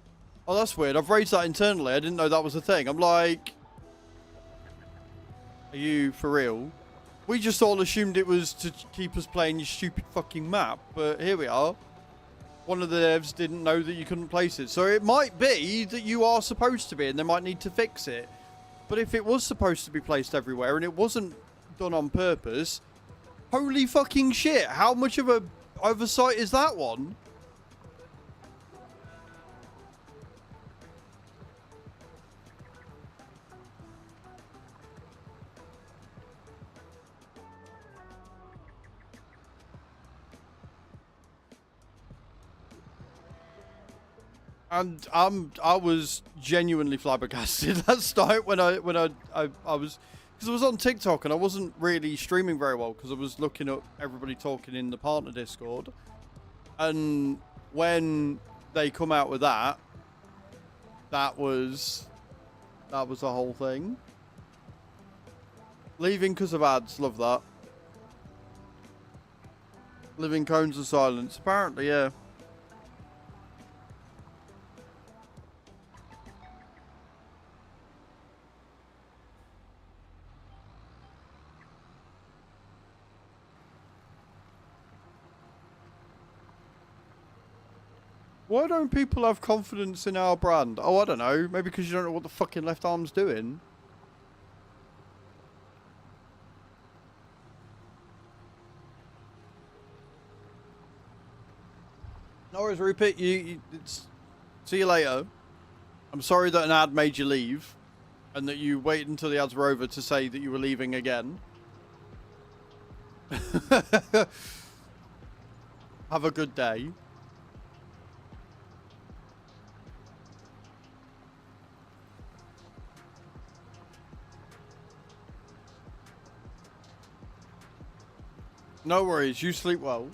Oh, that's weird. I've raised that internally. I didn't know that was a thing. I'm like, are you for real? We just all assumed it was to keep us playing your stupid fucking map, but here we are. One of the devs didn't know that you couldn't place it. So it might be that you are supposed to be, and they might need to fix it. But if it was supposed to be placed everywhere and it wasn't done on purpose, holy fucking shit, how much of a oversight is that one? And I was genuinely flabbergasted last night when I was, because I was on TikTok and I wasn't really streaming very well because I was looking at everybody talking in the partner Discord, and when they come out with that was the whole thing. Leaving because of ads, love that. Living cones of silence, apparently, yeah. Why don't people have confidence in our brand? Oh, I don't know. Maybe because you don't know what the fucking left arm's doing. No worries, Rupert. See you later. I'm sorry that an ad made you leave. And that you waited until the ads were over to say that you were leaving again. Have a good day. No worries. You sleep well.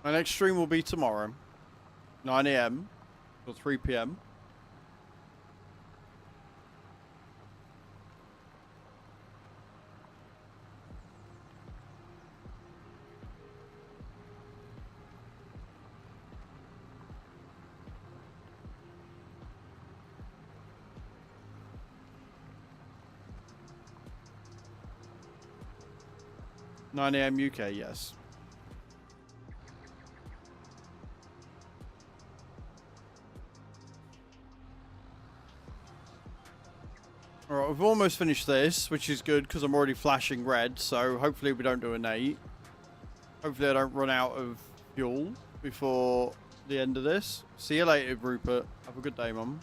My next stream will be tomorrow, 9 AM till 3 PM. "9 AM UK, yes. Alright, we've almost finished this, which is good because I'm already flashing red, so hopefully we don't do a Nate. Hopefully I don't run out of fuel before the end of this. See you later, Rupert. Have a good day, Mum.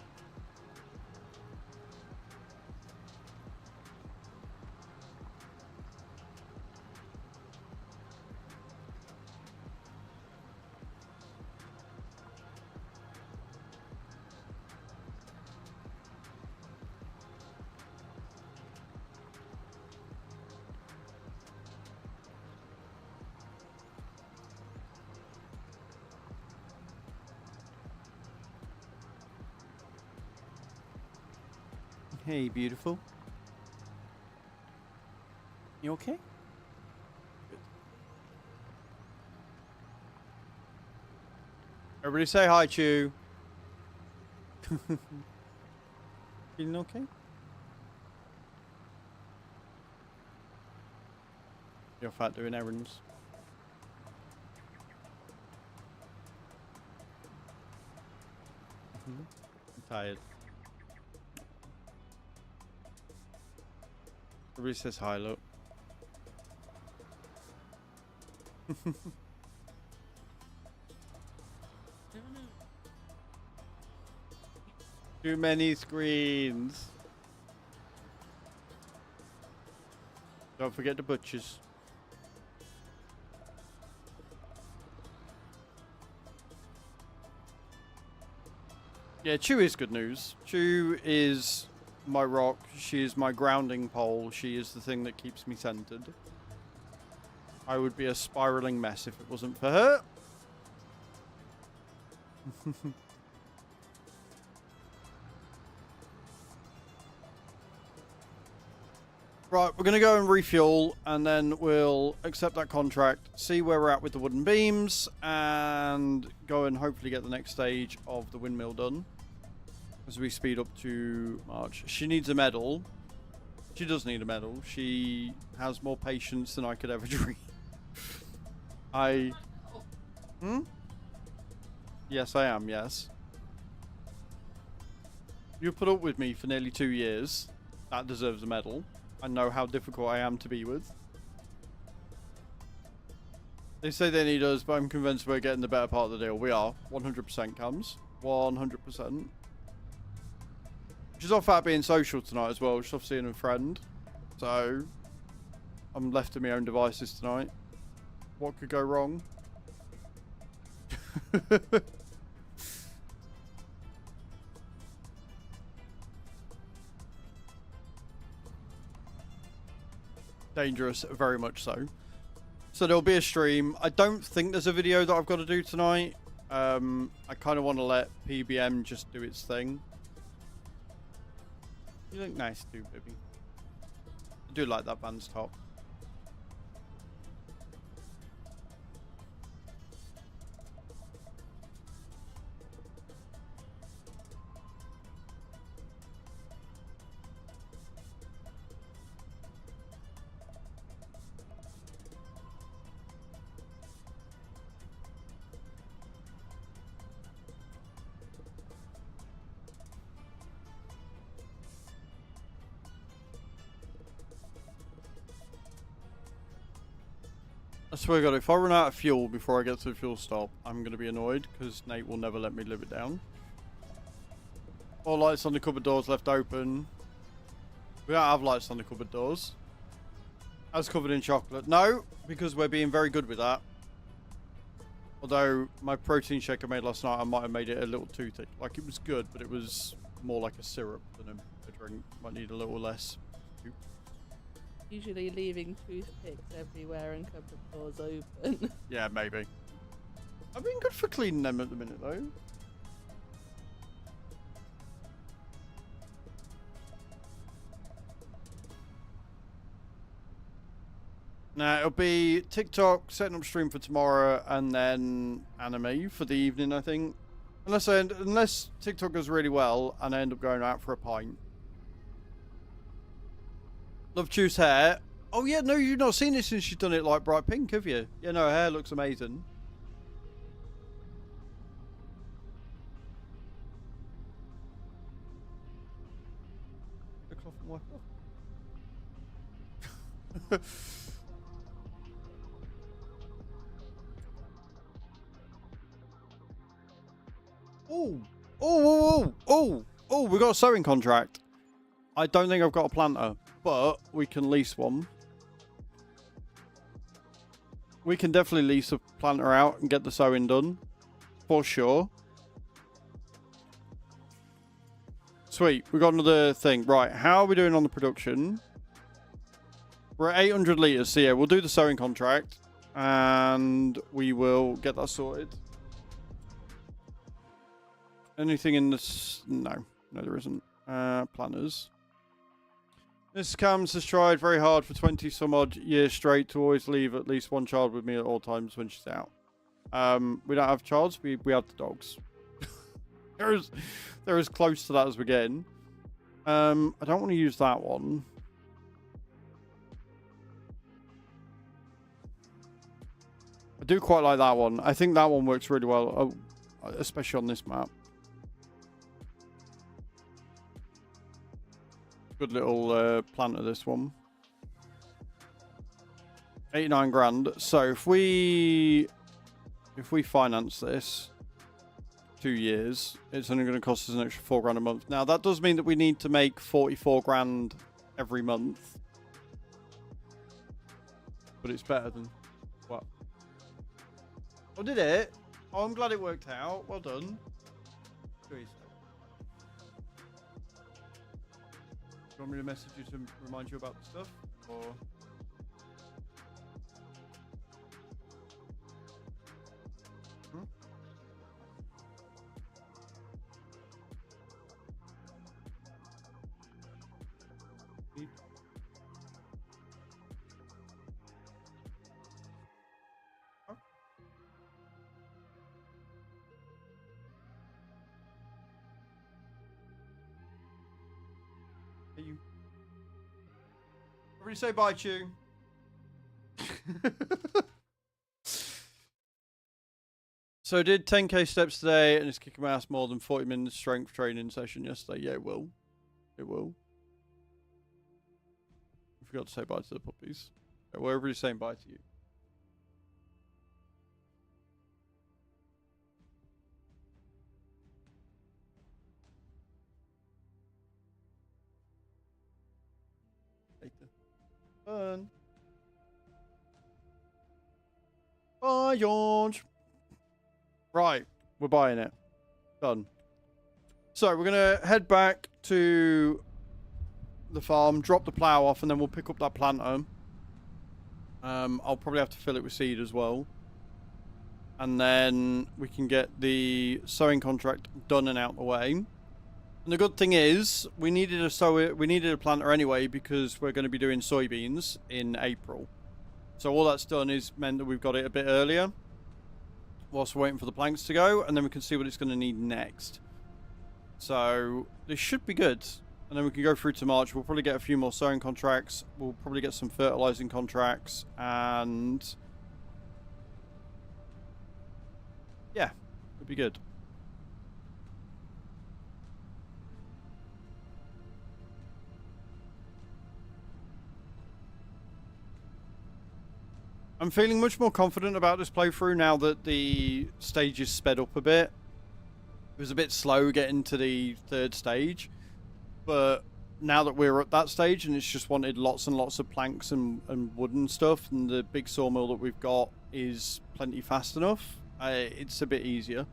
Hey, beautiful. You okay? Good. Everybody say hi, Chew. Feeling okay? You're fat doing errands. I'm tired. Everybody says hi, look. Too many screens. Don't forget the butchers. Yeah, Chew is good news. Chew is my rock. She is my grounding pole. She is the thing that keeps me centered. I would be a spiraling mess if it wasn't for her. Right, we're going to go and refuel, and then we'll accept that contract, see where we're at with the wooden beams, and go and hopefully get the next stage of the windmill done as we speed up to March. She needs a medal. She does need a medal. She has more patience than I could ever dream. Yes, I am, yes. You put up with me for nearly 2 years. That deserves a medal. I know how difficult I am to be with. They say they need us, but I'm convinced we're getting the better part of the deal. We are. 100% comes. 100%. She's off out being social tonight as well. She's off seeing a friend. So, I'm left to my own devices tonight. What could go wrong? Dangerous, very much so. So there'll be a stream. I don't think there's a video that I've got to do tonight. I kind of want to let PBM just do its thing. You look nice too, baby. I do like that band's top. I swear to God, if I run out of fuel before I get to the fuel stop, I'm going to be annoyed because Nate will never let me live it down. All lights on the cupboard doors left open. We don't have lights on the cupboard doors. As covered in chocolate. No, because we're being very good with that. Although my protein shake I made last night, I might have made it a little too thick. Like, it was good, but it was more like a syrup than a drink. Might need a little less. Usually leaving toothpicks everywhere and cupboard doors open. Yeah, maybe. I've been good for cleaning them at the minute, though. Now, it'll be TikTok, setting up stream for tomorrow, and then anime for the evening, I think. Unless TikTok goes really well, and I end up going out for a pint. Love Choose hair. Oh, yeah, no, you've not seen it since she's done it like bright pink, have you? Yeah, no, her hair looks amazing. The cloth and wipe off. Oh, we got a sewing contract. I don't think I've got a planter, but we can lease one. We can definitely lease a planter out and get the sewing done. For sure. Sweet, we got another thing. Right, how are we doing on the production? We're at 800 litres, so yeah, we'll do the sewing contract. And we will get that sorted. Anything in this? No, there isn't. Planners. Mrs. Cams has tried very hard for 20 some odd years straight to always leave at least one child with me at all times when she's out. We don't have childs, we have the dogs. They're as close to that as we're getting. I don't want to use that one. I do quite like that one. I think that one works really well, especially on this map. Good little planter, this one. 89 grand. So if we finance this 2 years, it's only going to cost us an extra 4 grand a month. Now that does mean that we need to make 44 grand every month, but it's better than what? Oh, did it? Oh, I'm glad it worked out. Well done. Jeez. Do you want me to message you to remind you about the stuff? Or... Hmm? Huh? You... Everybody say bye, Chew. So I did 10k steps today and it's kicking my ass more than 40 minutes strength training session yesterday. Yeah, it will. It will. I forgot to say bye to the puppies. Okay, well, everybody's saying bye to you. Later. Fun. Bye, George. Right, we're buying it. Done. So we're gonna head back to the farm, drop the plough off, and then we'll pick up that planter. I'll probably have to fill it with seed as well. And then we can get the sowing contract done and out the way. And the good thing is, we needed a planter anyway because we're going to be doing soybeans in April. So all that's done is meant that we've got it a bit earlier, whilst we're waiting for the planks to go, and then we can see what it's going to need next. So this should be good. And then we can go through to March. We'll probably get a few more sowing contracts. We'll probably get some fertilizing contracts. And yeah, it'll be good. I'm feeling much more confident about this playthrough now that the stage is sped up a bit. It was a bit slow getting to the third stage, but now that we're at that stage and it's just wanted lots and lots of planks and wooden stuff, and the big sawmill that we've got is plenty fast enough, it's a bit easier.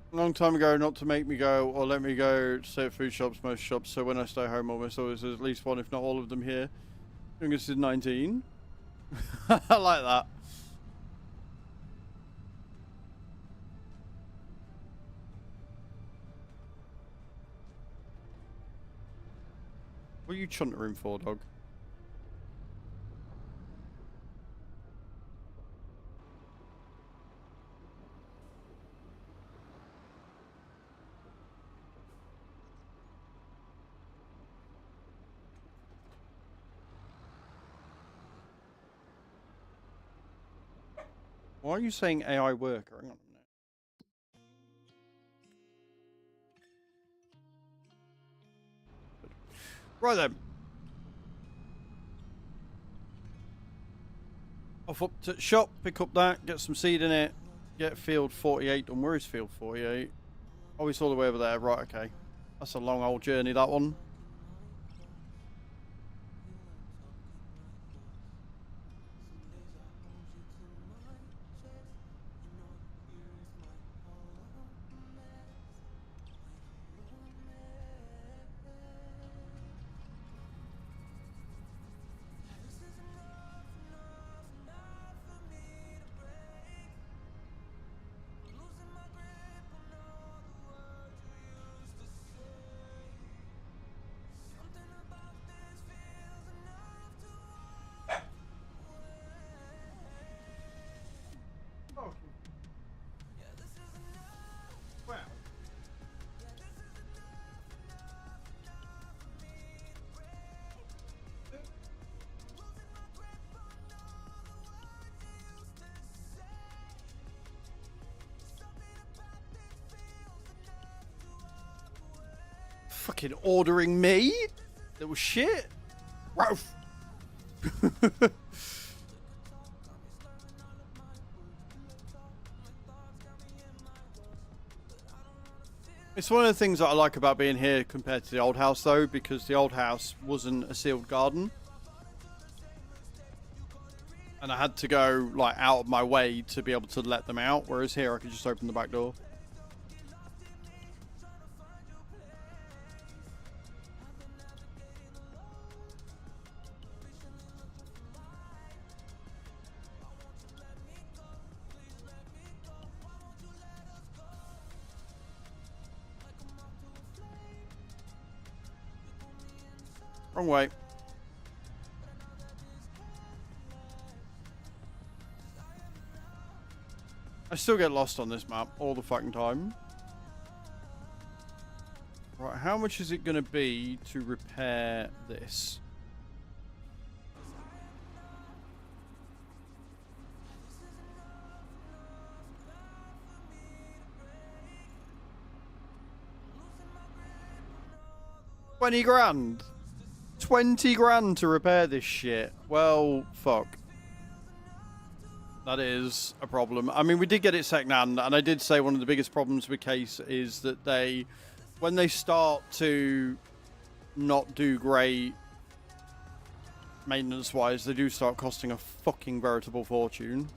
A long time ago, not to make me go or let me go, stay at food shops, most shops, so when I stay home almost always there's at least one, if not all of them here. Youngest is 19. I like that. What are you chuntering for, dog? Why are you saying AI worker? Hang on a minute. Right then. Off up to shop, pick up that, get some seed in it, get field 48 done. Where is field 48? Oh, it's all the way over there. Right, okay. That's a long old journey, that one. Fucking ordering me? Little shit. Ralph. It's one of the things that I like about being here compared to the old house, though, because the old house wasn't a sealed garden. And I had to go, like, out of my way to be able to let them out, whereas here I could just open the back door. Wrong way. I still get lost on this map all the fucking time. Right, how much is it going to be to repair this? $20,000. 20 grand to repair this shit. Well, fuck. That is a problem. I mean, we did get it second-hand, and I did say one of the biggest problems with Case is that they, when they start to not do great maintenance-wise, they do start costing a fucking veritable fortune.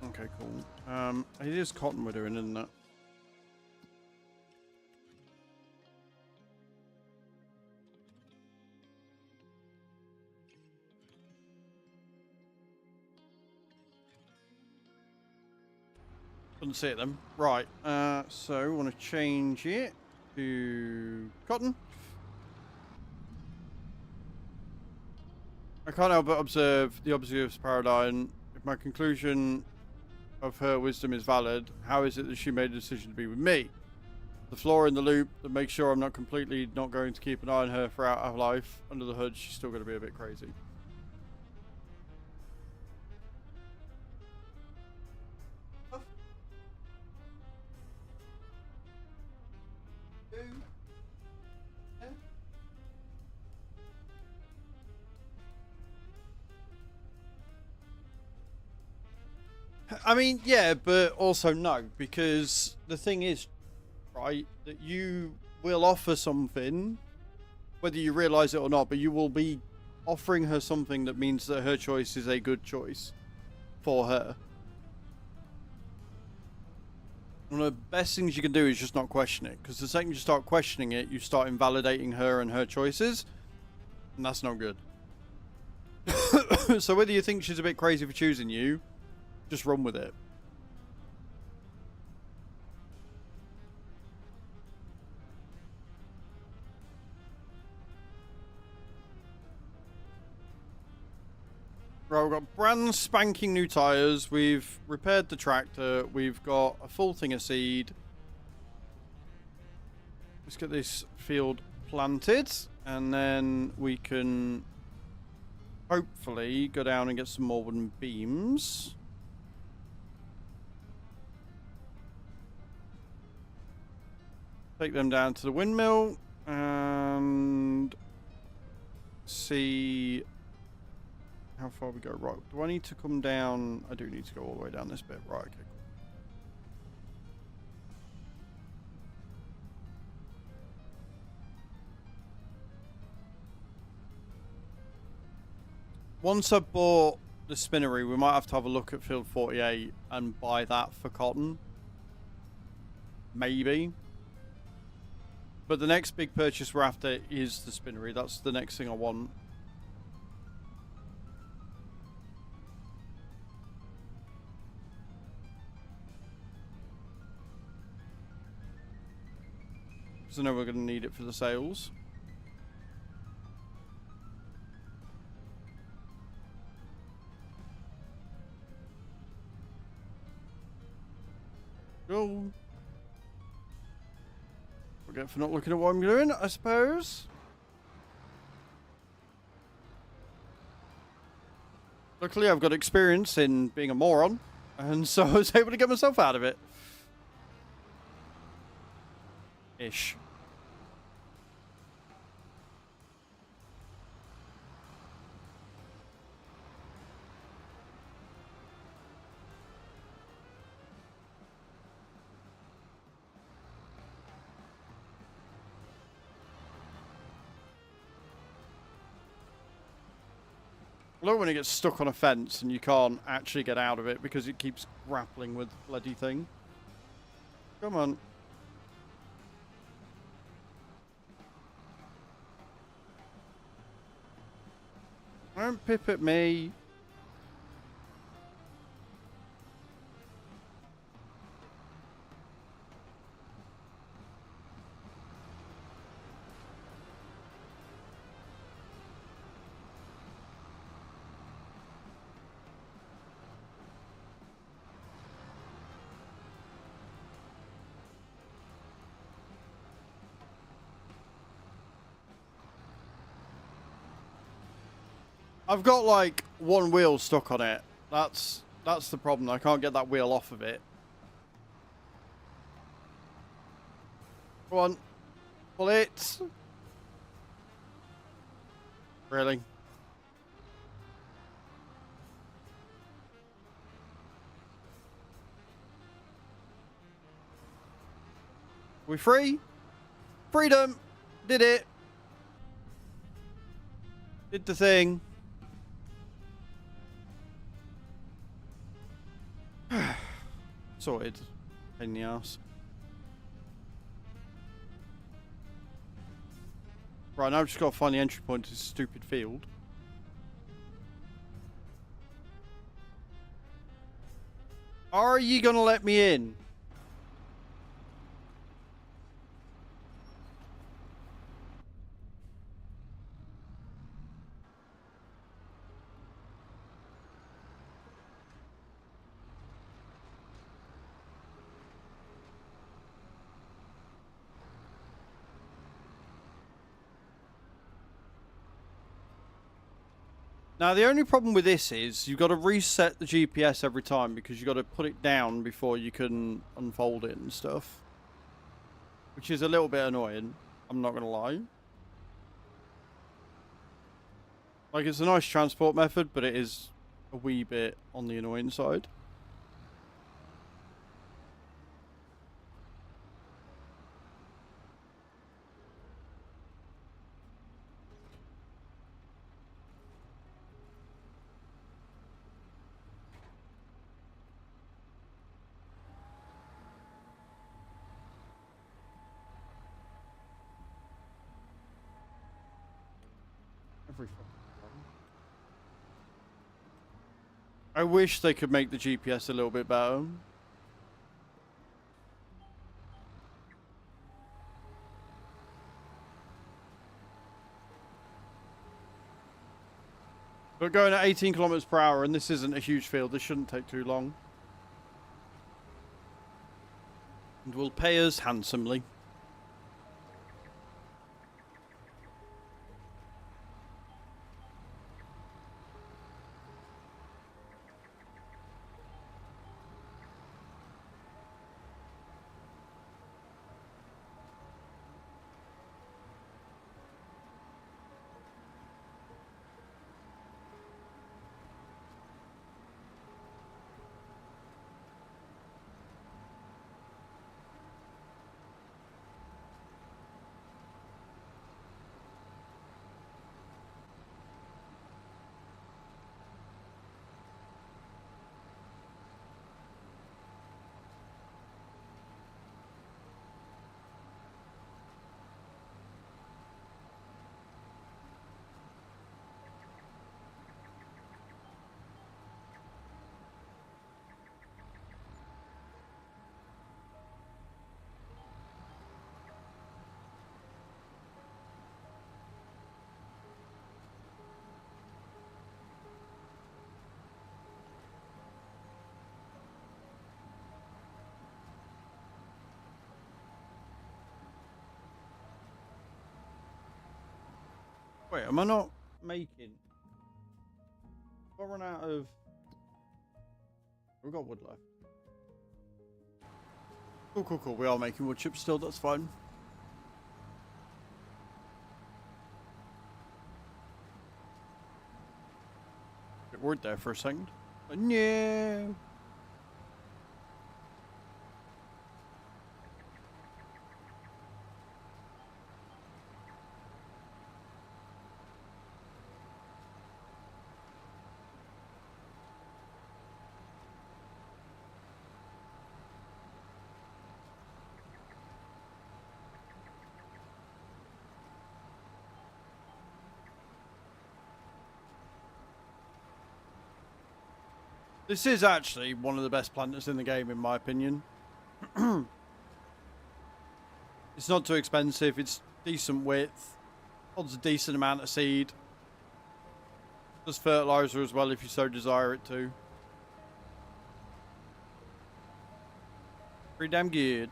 Okay, cool. It is cotton we're doing, isn't it? Couldn't see it then. Right. So we want to change it to cotton. I can't help but observe the obvious paradigm. If my conclusion of her wisdom is valid, how is it that she made a decision to be with me? The flaw in the loop that makes sure I'm not completely not going to keep an eye on her throughout her life. Under the hood, she's still going to be a bit crazy. I mean, yeah, but also no, because the thing is, right, that you will offer something, whether you realize it or not, but you will be offering her something that means that her choice is a good choice for her. One of the best things you can do is just not question it, because the second you start questioning it, you start invalidating her and her choices, and that's not good. So whether you think she's a bit crazy for choosing you, just run with it. Right, we've got brand spanking new tyres. We've repaired the tractor. We've got a full thing of seed. Let's get this field planted. And then we can hopefully go down and get some more wooden beams. Take them down to the windmill and see how far we go. Right, do I need to come down? I do need to go all the way down this bit. Right, okay, cool. Once I bought the spinnery, we might have to have a look at field 48 and buy that for cotton. Maybe. But the next big purchase we're after is the spinnery. That's the next thing I want. Because I know we're going to need it for the sales. Go. Forget for not looking at what I'm doing, I suppose. Luckily, I've got experience in being a moron, and so I was able to get myself out of it. Ish. I love when it gets stuck on a fence and you can't actually get out of it because it keeps grappling with the bloody thing. Come on. Don't pip at me. I've got like one wheel stuck on it. That's the problem. I can't get that wheel off of it. Go on. Pull it. Really? We free? Freedom! Did it! Did the thing. Sorted. Pain in the ass. Right, now I've just got to find the entry point to this stupid field. Are you gonna let me in? Now, the only problem with this is you've got to reset the GPS every time because you've got to put it down before you can unfold it and stuff. Which is a little bit annoying, I'm not going to lie. Like, it's a nice transport method, but it is a wee bit on the annoying side. Every fucking time. I wish they could make the GPS a little bit better. But going at 18 kilometers per hour, and this isn't a huge field, this shouldn't take too long. And will pay us handsomely. Wait, am I not making? Have I run out of... We've got wood left. Cool, cool, cool. We are making wood chips still, that's fine. Bit worried there for a second. But no. This is actually one of the best planters in the game, in my opinion. It's not too expensive. It's decent width. Holds a decent amount of seed. Does fertilizer as well if you so desire it to. Pretty damn good.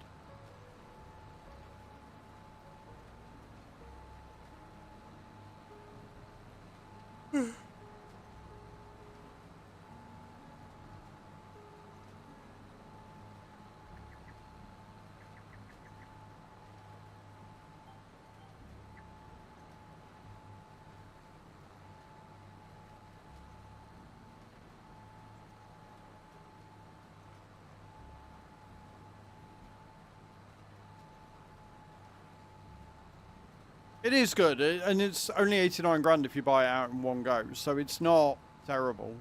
It is good, and it's only 89 grand if you buy it out in one go, so it's not terrible.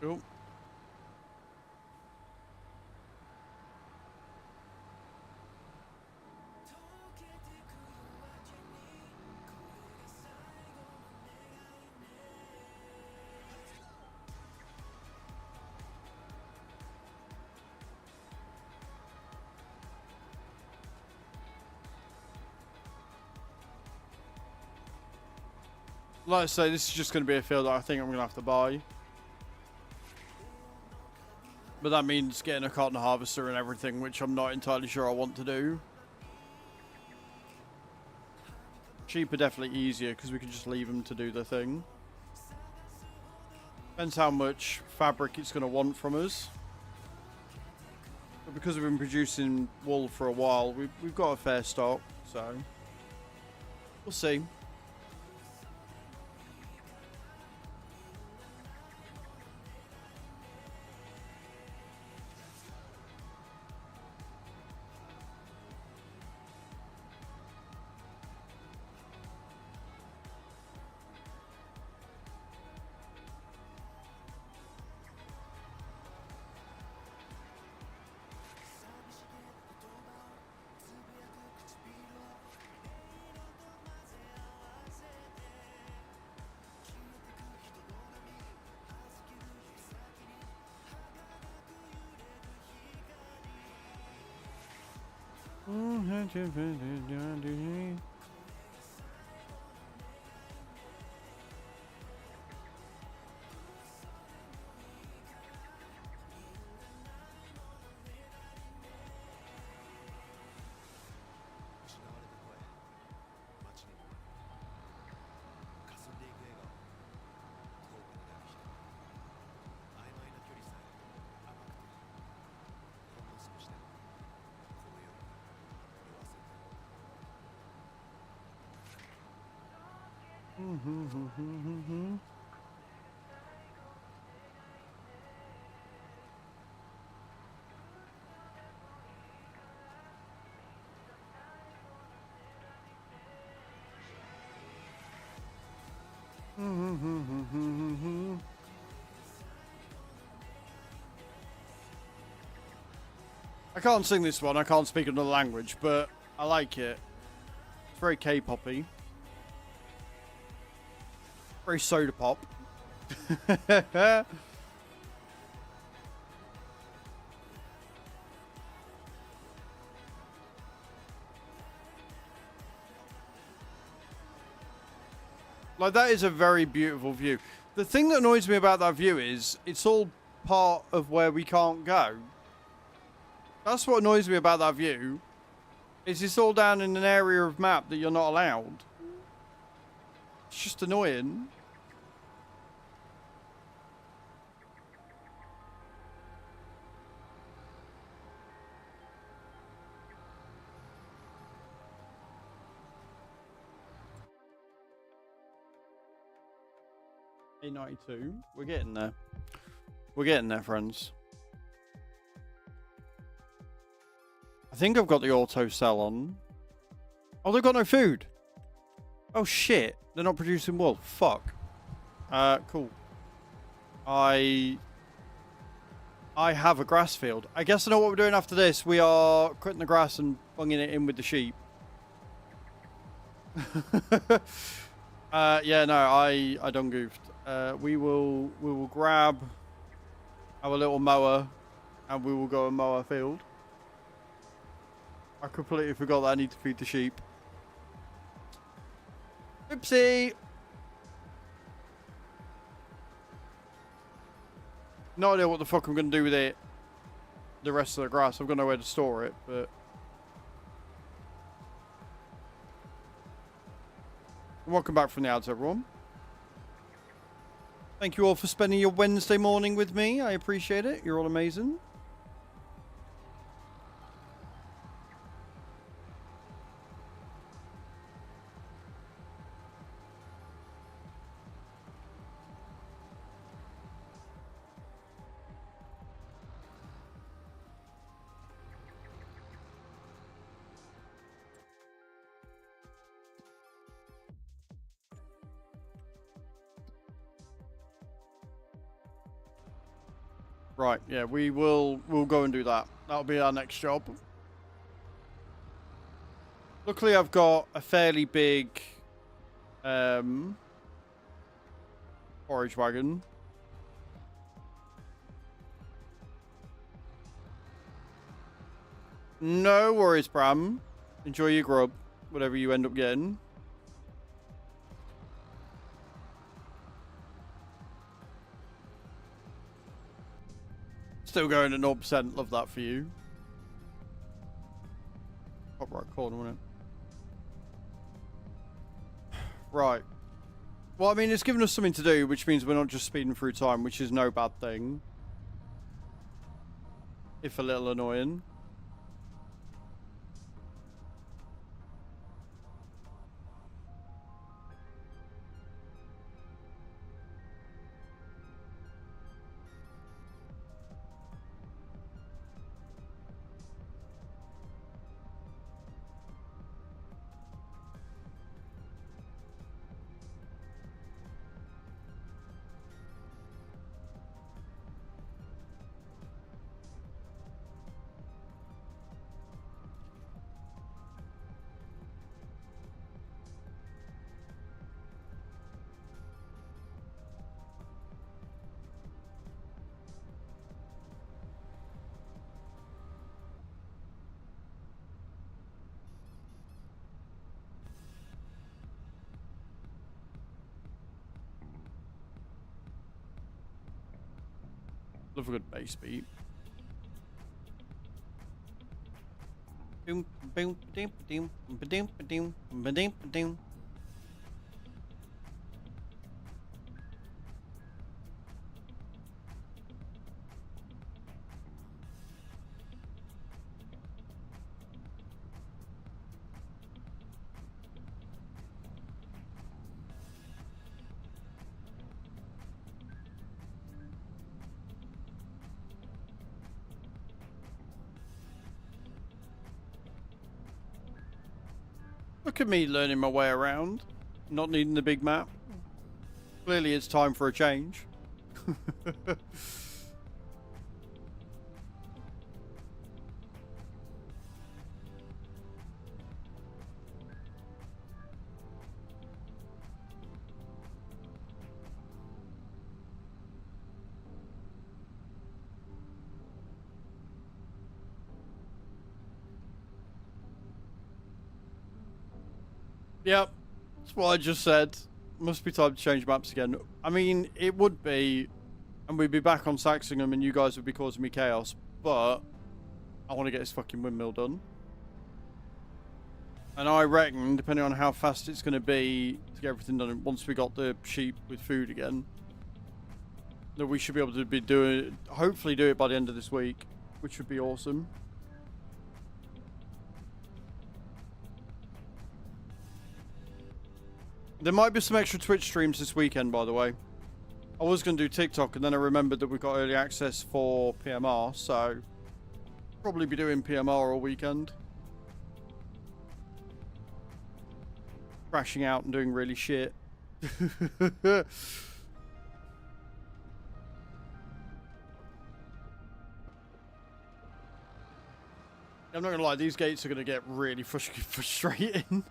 Cool. Like I say, this is just going to be a field that I think I'm going to have to buy. But that means getting a cotton harvester and everything, which I'm not entirely sure I want to do. Sheep are definitely easier because we can just leave them to do their thing. Depends how much fabric it's going to want from us. But because we've been producing wool for a while, we've got a fair stock, so we'll see. I can't sing this one, I can't speak another language, but I like it. It's very K-poppy. Very soda pop. Like, that is a very beautiful view. The thing that annoys me about that view is it's all part of where we can't go. That's what annoys me about that view. Is it's all down in an area of map that you're not allowed. It's just annoying. A92. We're getting there. We're getting there, friends. I think I've got the auto sell on. Oh, they've got no food. Oh, shit. They're not producing wool. Fuck. Cool. I have a grass field. I guess I know what we're doing after this. We are cutting the grass and bunging it in with the sheep. Yeah, no, I done goofed. We will grab our little mower and we will go and mow our field. I completely forgot that I need to feed the sheep. Oopsie! No idea what the fuck I'm going to do with it. The rest of the grass. I've got nowhere to store it, but... Welcome back from the ads, everyone. Thank you all for spending your Wednesday morning with me. I appreciate it. You're all amazing. Right, yeah, we'll go and do that. That'll be our next job. Luckily, I've got a fairly big forage wagon. No worries, Bram. Enjoy your grub, whatever you end up getting. still going at 0%. Love that for you. Top right corner, wasn't it? Right. Well, I mean, it's given us something to do, which means we're not just speeding through time, which is no bad thing. If a little annoying. Love a good bass beat. Boom, boom, boom, boom, boom, boom, boom, boom. Look at me learning my way around, not needing the big map. Clearly it's time for a change. Yep, that's what I just said. Must be time to change maps again. I mean, it would be, and we'd be back on Saxingham and you guys would be causing me chaos, but I want to get this fucking windmill done. And I reckon, depending on how fast it's going to be to get everything done, once we got the sheep with food again, that we should be able to be doing, hopefully do it by the end of this week, which would be awesome. There might be some extra Twitch streams this weekend, by the way. I was going to do TikTok, and then I remembered that we've got early access for PMR, so probably be doing PMR all weekend. Crashing out and doing really shit. I'm not going to lie, these gates are going to get really frustrating.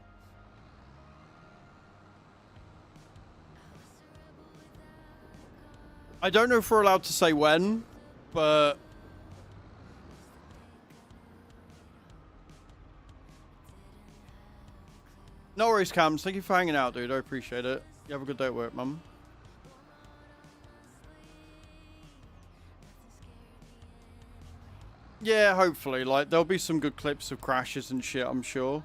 I don't know if we're allowed to say when, but no worries, Cams. Thank you for hanging out, dude. I appreciate it. You have a good day at work, mum. Yeah, hopefully. Like, there'll be some good clips of crashes and shit, I'm sure.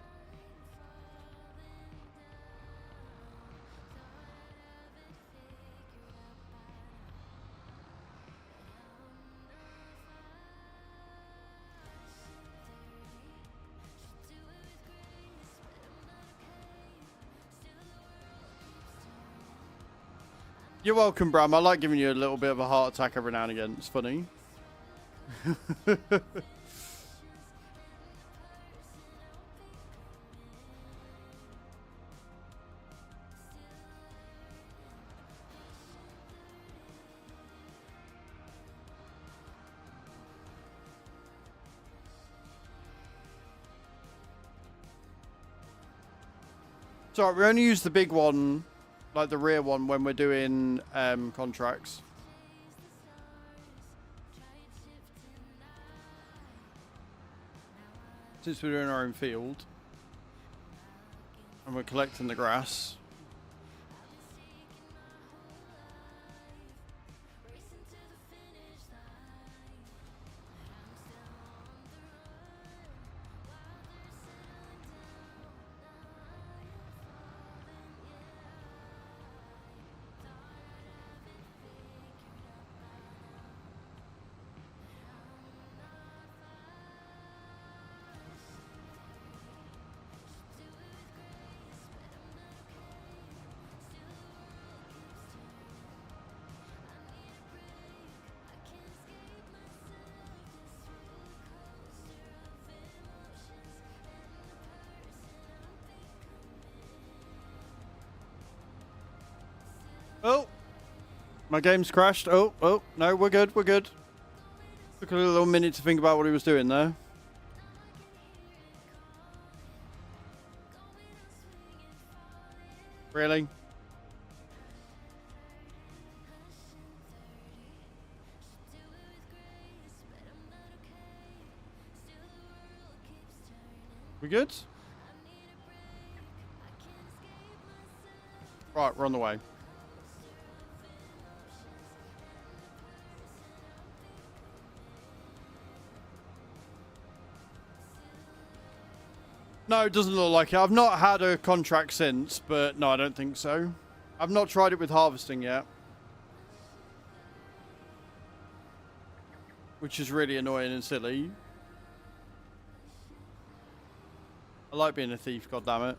You're welcome, Bram. I like giving you a little bit of a heart attack every now and again. It's funny. Sorry, we only use the big one, like the rear one, when we're doing contracts. Since we're doing our own field and we're collecting the grass. My game's crashed. Oh, no, we're good, we're good. Took a little minute to think about what he was doing there. Really? We good? Right, we're on the way. No, it doesn't look like it. I've not had a contract since, but no, I don't think so. I've not tried it with harvesting yet. Which is really annoying and silly. I like being a thief, goddammit.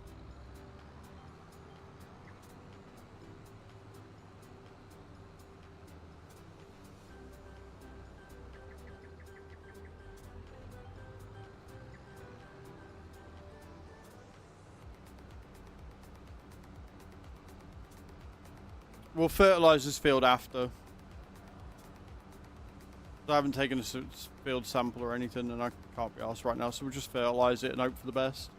We'll fertilise this field after. I haven't taken a field sample or anything, and I can't be arsed right now, so we'll just fertilise it and hope for the best.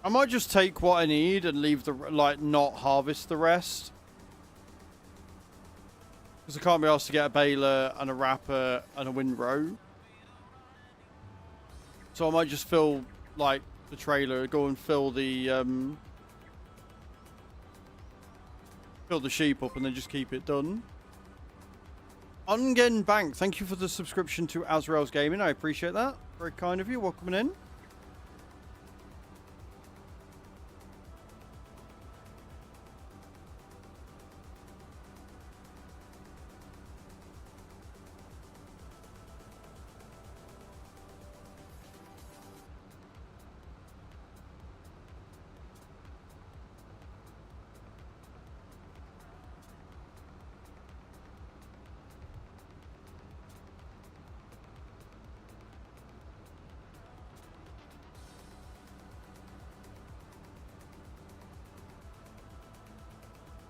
I might just take what I need and leave the, like, not harvest the rest. Because I can't be asked to get a baler and a wrapper and a windrow. So I might just fill, like, the trailer, go and fill the sheep up and then just keep it done. Ungen Bank, thank you for the subscription to Azrael's Gaming. I appreciate that. Very kind of you. Welcome in.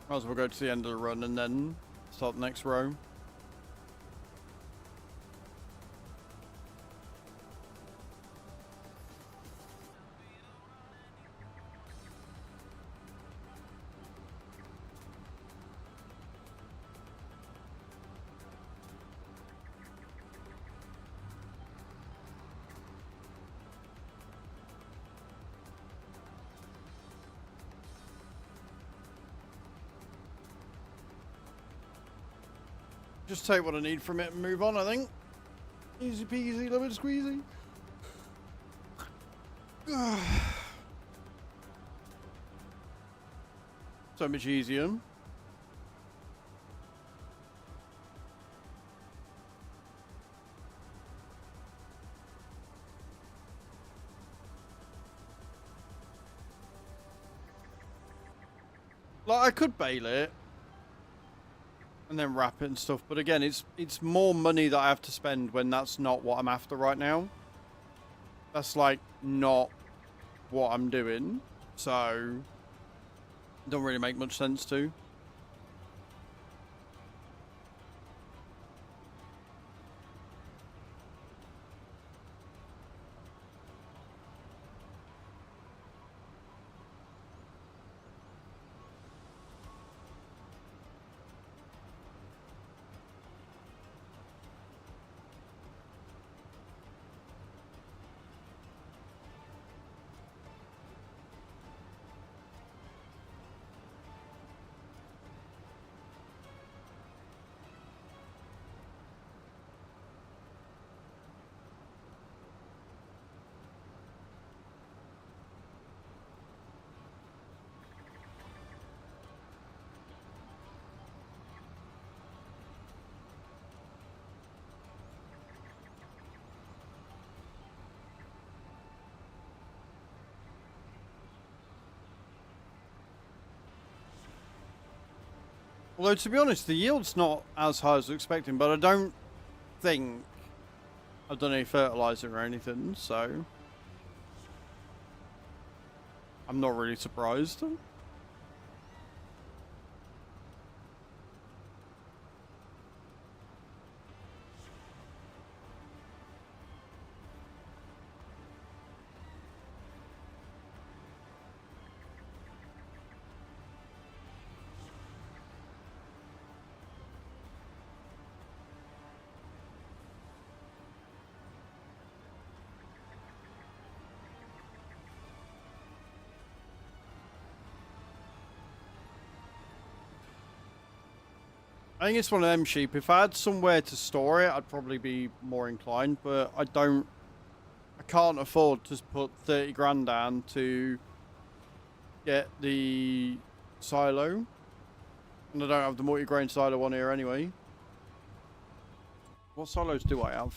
Might as well go to the end of the run and then start the next row. Just take what I need from it and move on, I think. Easy peasy, lemon squeezy. So much easier. Like, I could bale it and then wrap it and stuff, but again, it's more money that I have to spend when that's not what I'm after right now. That's like not what I'm doing, so it don't really make much sense to. Although, to be honest, the yield's not as high as I was expecting, but I don't think I've done any fertilizer or anything, so I'm not really surprised. I think it's one of them sheep. If I had somewhere to store it, I'd probably be more inclined, but I can't afford to put 30 grand down to get the silo. And I don't have the multi-grain silo on here anyway. What silos do I have?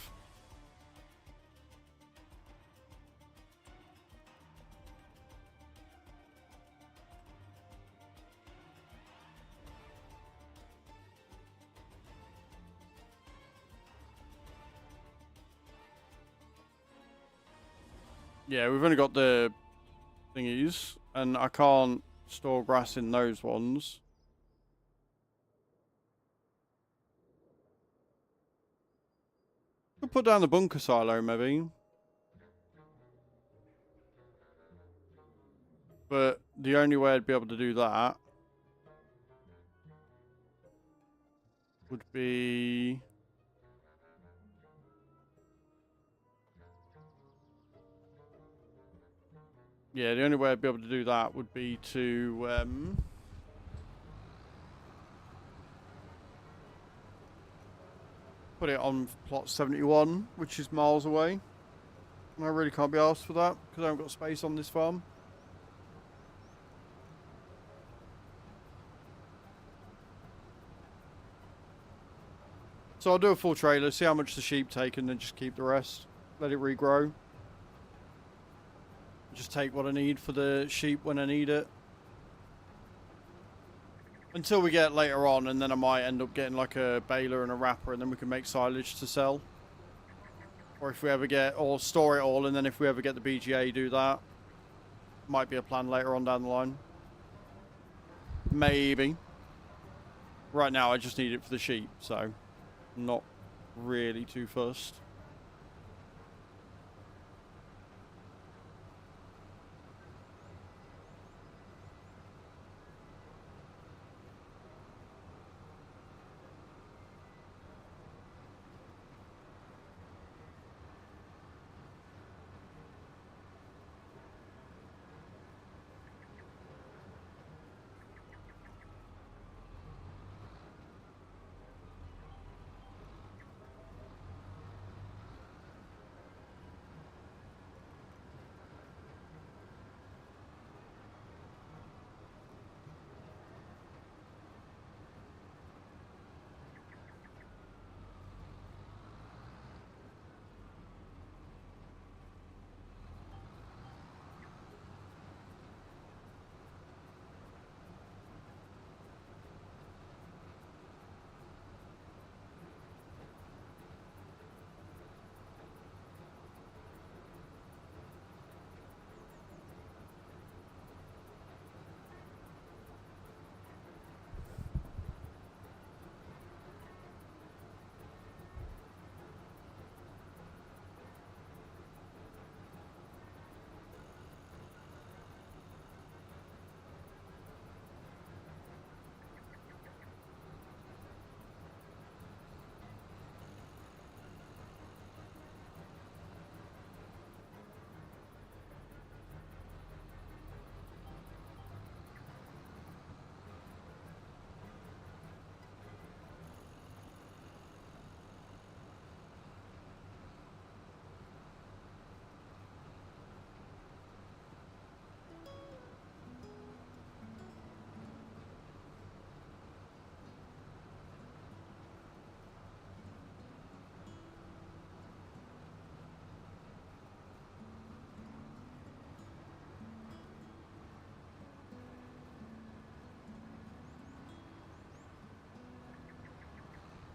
Yeah, we've only got the thingies, and I can't store grass in those ones. Could put down the bunker silo, maybe. But the only way I'd be able to do that would be... Yeah, the only way I'd be able to do that would be to... put it on plot 71, which is miles away. And I really can't be asked for that, because I haven't got space on this farm. So I'll do a full trailer, see how much the sheep take, and then just keep the rest. Let it regrow. Just take what I need for the sheep when I need it. Until we get later on, and then I might end up getting like a baler and a wrapper, and then we can make silage to sell. Or if we ever get, or store it all, and then if we ever get the BGA, do that. Might be a plan later on down the line. Maybe. Right now I just need it for the sheep, so not really too fussed.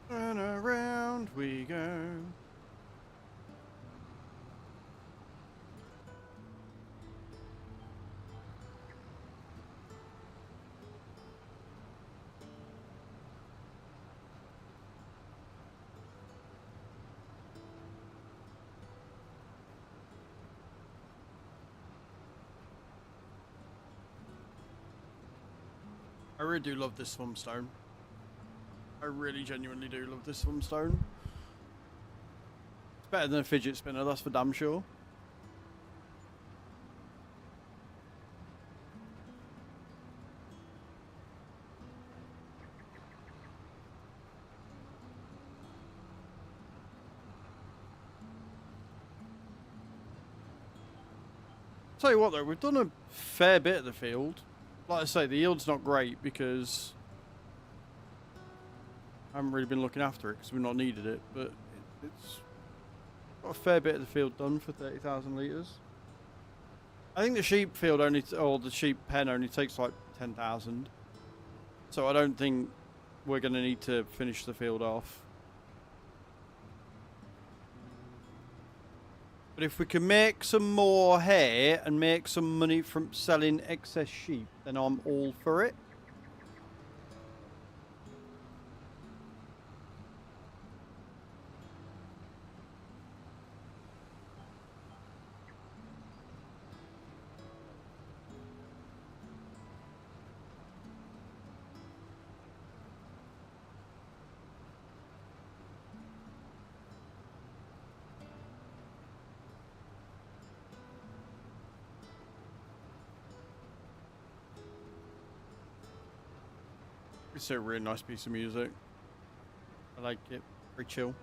And around we go. I really do love this swim stone. I really genuinely do love this swim stone. It's better than a fidget spinner, that's for damn sure. Tell you what though, we've done a fair bit of the field. Like I say, the yield's not great because I haven't really been looking after it because we've not needed it, but it's got a fair bit of the field done for 30,000 litres. I think the sheep field only, or the sheep pen only takes like 10,000. So I don't think we're going to need to finish the field off. But if we can make some more hair and make some money from selling excess sheep, then I'm all for it. It's a really nice piece of music. I like it. Very chill.